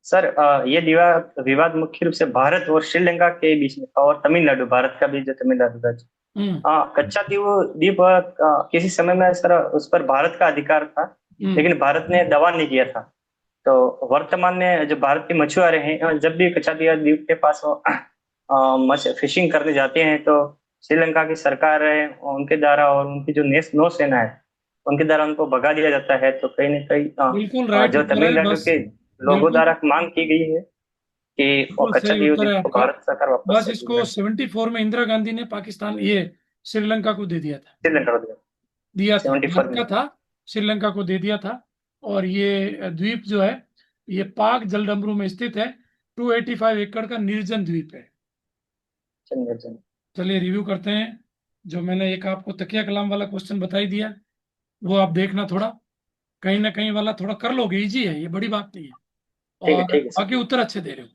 सर ये विवाद विवाद मुख्य रूप से भारत और श्रीलंका के बीच में था, और तमिलनाडु, भारत का भी जो तमिलनाडु राज्य। हम्म। हाँ, कच्चा द्वीप किसी समय में सर उस पर भारत का अधिकार था, लेकिन भारत ने दावा नहीं किया था। तो वर्तमान में जो भारत के मछुआरे हैं, जब भी कच्चा द्वीप के पास फिशिंग करने जाते हैं, तो श्रीलंका की सरकार है उनके द्वारा और उनकी जो नौसेना है उनके द्वारा उनको भगा दिया जाता है। तो कहीं ना कहीं बिल्कुल राइट जो उत्तर है, तमिलनाडु बस के लोगों बिल्कुल द्वारा मांग की गई है कि वो बिल्कुल कच्चा सही उत्तर है द्वीप को आपका। भारत सरकार वापस बस कर इसको देगा। 74 में इंदिरा गांधी ने पाकिस्तान, ये श्रीलंका को दे दिया था। श्रीलंका को दिया था, 74 भारत में। का था, श्रीलंका को दे दिया था। और ये द्वीप जो है, ये पाक जलडमरू में स्थित है। 285 एकड़ का निर्जन द्वीप है। चलिए। चलिए रिव्यू करते हैं। जो मैंने एक आपको तकिया कलाम वाला क्वेश्चन बता ही दिया, वो आप देखना थोड़ा, कहीं ना कहीं वाला थोड़ा कर लोगे, इजी है, ये बड़ी बात नहीं है। और ठीक है सर। बाकी उत्तर अच्छे दे रहे हो,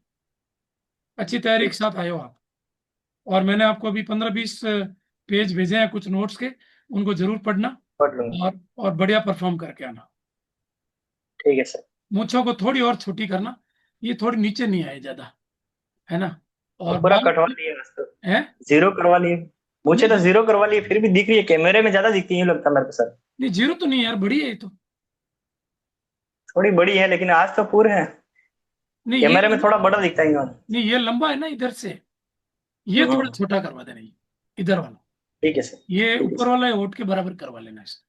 अच्छी तैयारी के ठीक साथ आए हो आप। और मैंने आपको अभी 15-20 पेज भेजे हैं कुछ नोट्स के, उनको जरूर पढ़ना। पढ़ लूंगा। और बढ़िया परफॉर्म करके आना। ठीक है सर। मूंछों को थोड़ी और छोटी करना, ये थोड़ी नीचे नहीं आए ज्यादा, है ना। तो और पूरा बाल कटवा लिए बस तो। है। जीरो करवा लिए। मुझे तो नहीं जीरो करवा लिए, फिर भी दिख रही है, कैमरे में ज्यादा दिखती है लगता है मेरे को सर। नहीं, जीरो तो नहीं यार, बड़ी है ये तो। थोड़ी बड़ी है लेकिन आज तो पूरे है। नहीं ये कैमरे में थोड़ा बड़ा दिखता है इन्होंने। नहीं, ये लंबा है ना इधर से, ये थोड़ा हम्म। छोटा करवा देना, ये इधर वाला, ठीक है सर। ये ठीक है ऊपर सर। वाला है ओट के बराबर करवा लेना इसको।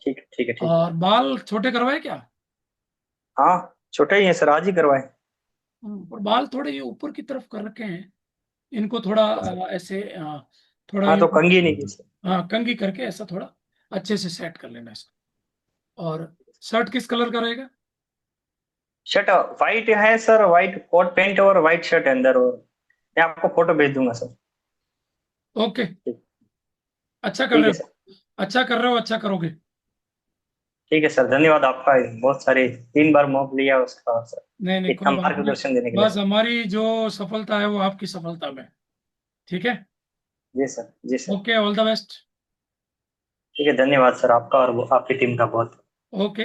ठीक है ठीक है ठीक है। और बाल छोटे करवाए क्या? हाँ, छोटे ही है सर, आज ही करवाए। और बाल थोड़े ये ऊपर की तरफ कर रखे हैं, इनको थोड़ा ऐसे थोड़ा हाँ, यूं, तो कंघी नहीं की सर। हाँ कंघी करके ऐसा थोड़ा अच्छे से सेट कर लेना इसको। और शर्ट किस कलर का रहेगा? शर्ट व्हाइट है सर, व्हाइट कोट पैंट और व्हाइट शर्ट है अंदर। और मैं आपको फोटो भेज दूंगा सर। ओके। ठीक। अच्छा कर ठीक रहे है हो, सर। अच्छा कर रहे हो, अच्छा करोगे। ठीक है सर, धन्यवाद आपका। बहुत सारे 3 बार मॉक लिया उसका नहीं सर, नहीं, इतना कोई बात नहीं। मार्गदर्शन देने के लिए। बस हमारी जो सफलता है वो आपकी सफलता में। ठीक है। जी सर, जी sir. Okay, all the best. ठीक है, धन्यवाद सर आपका और आपकी टीम का बहुत। ओके।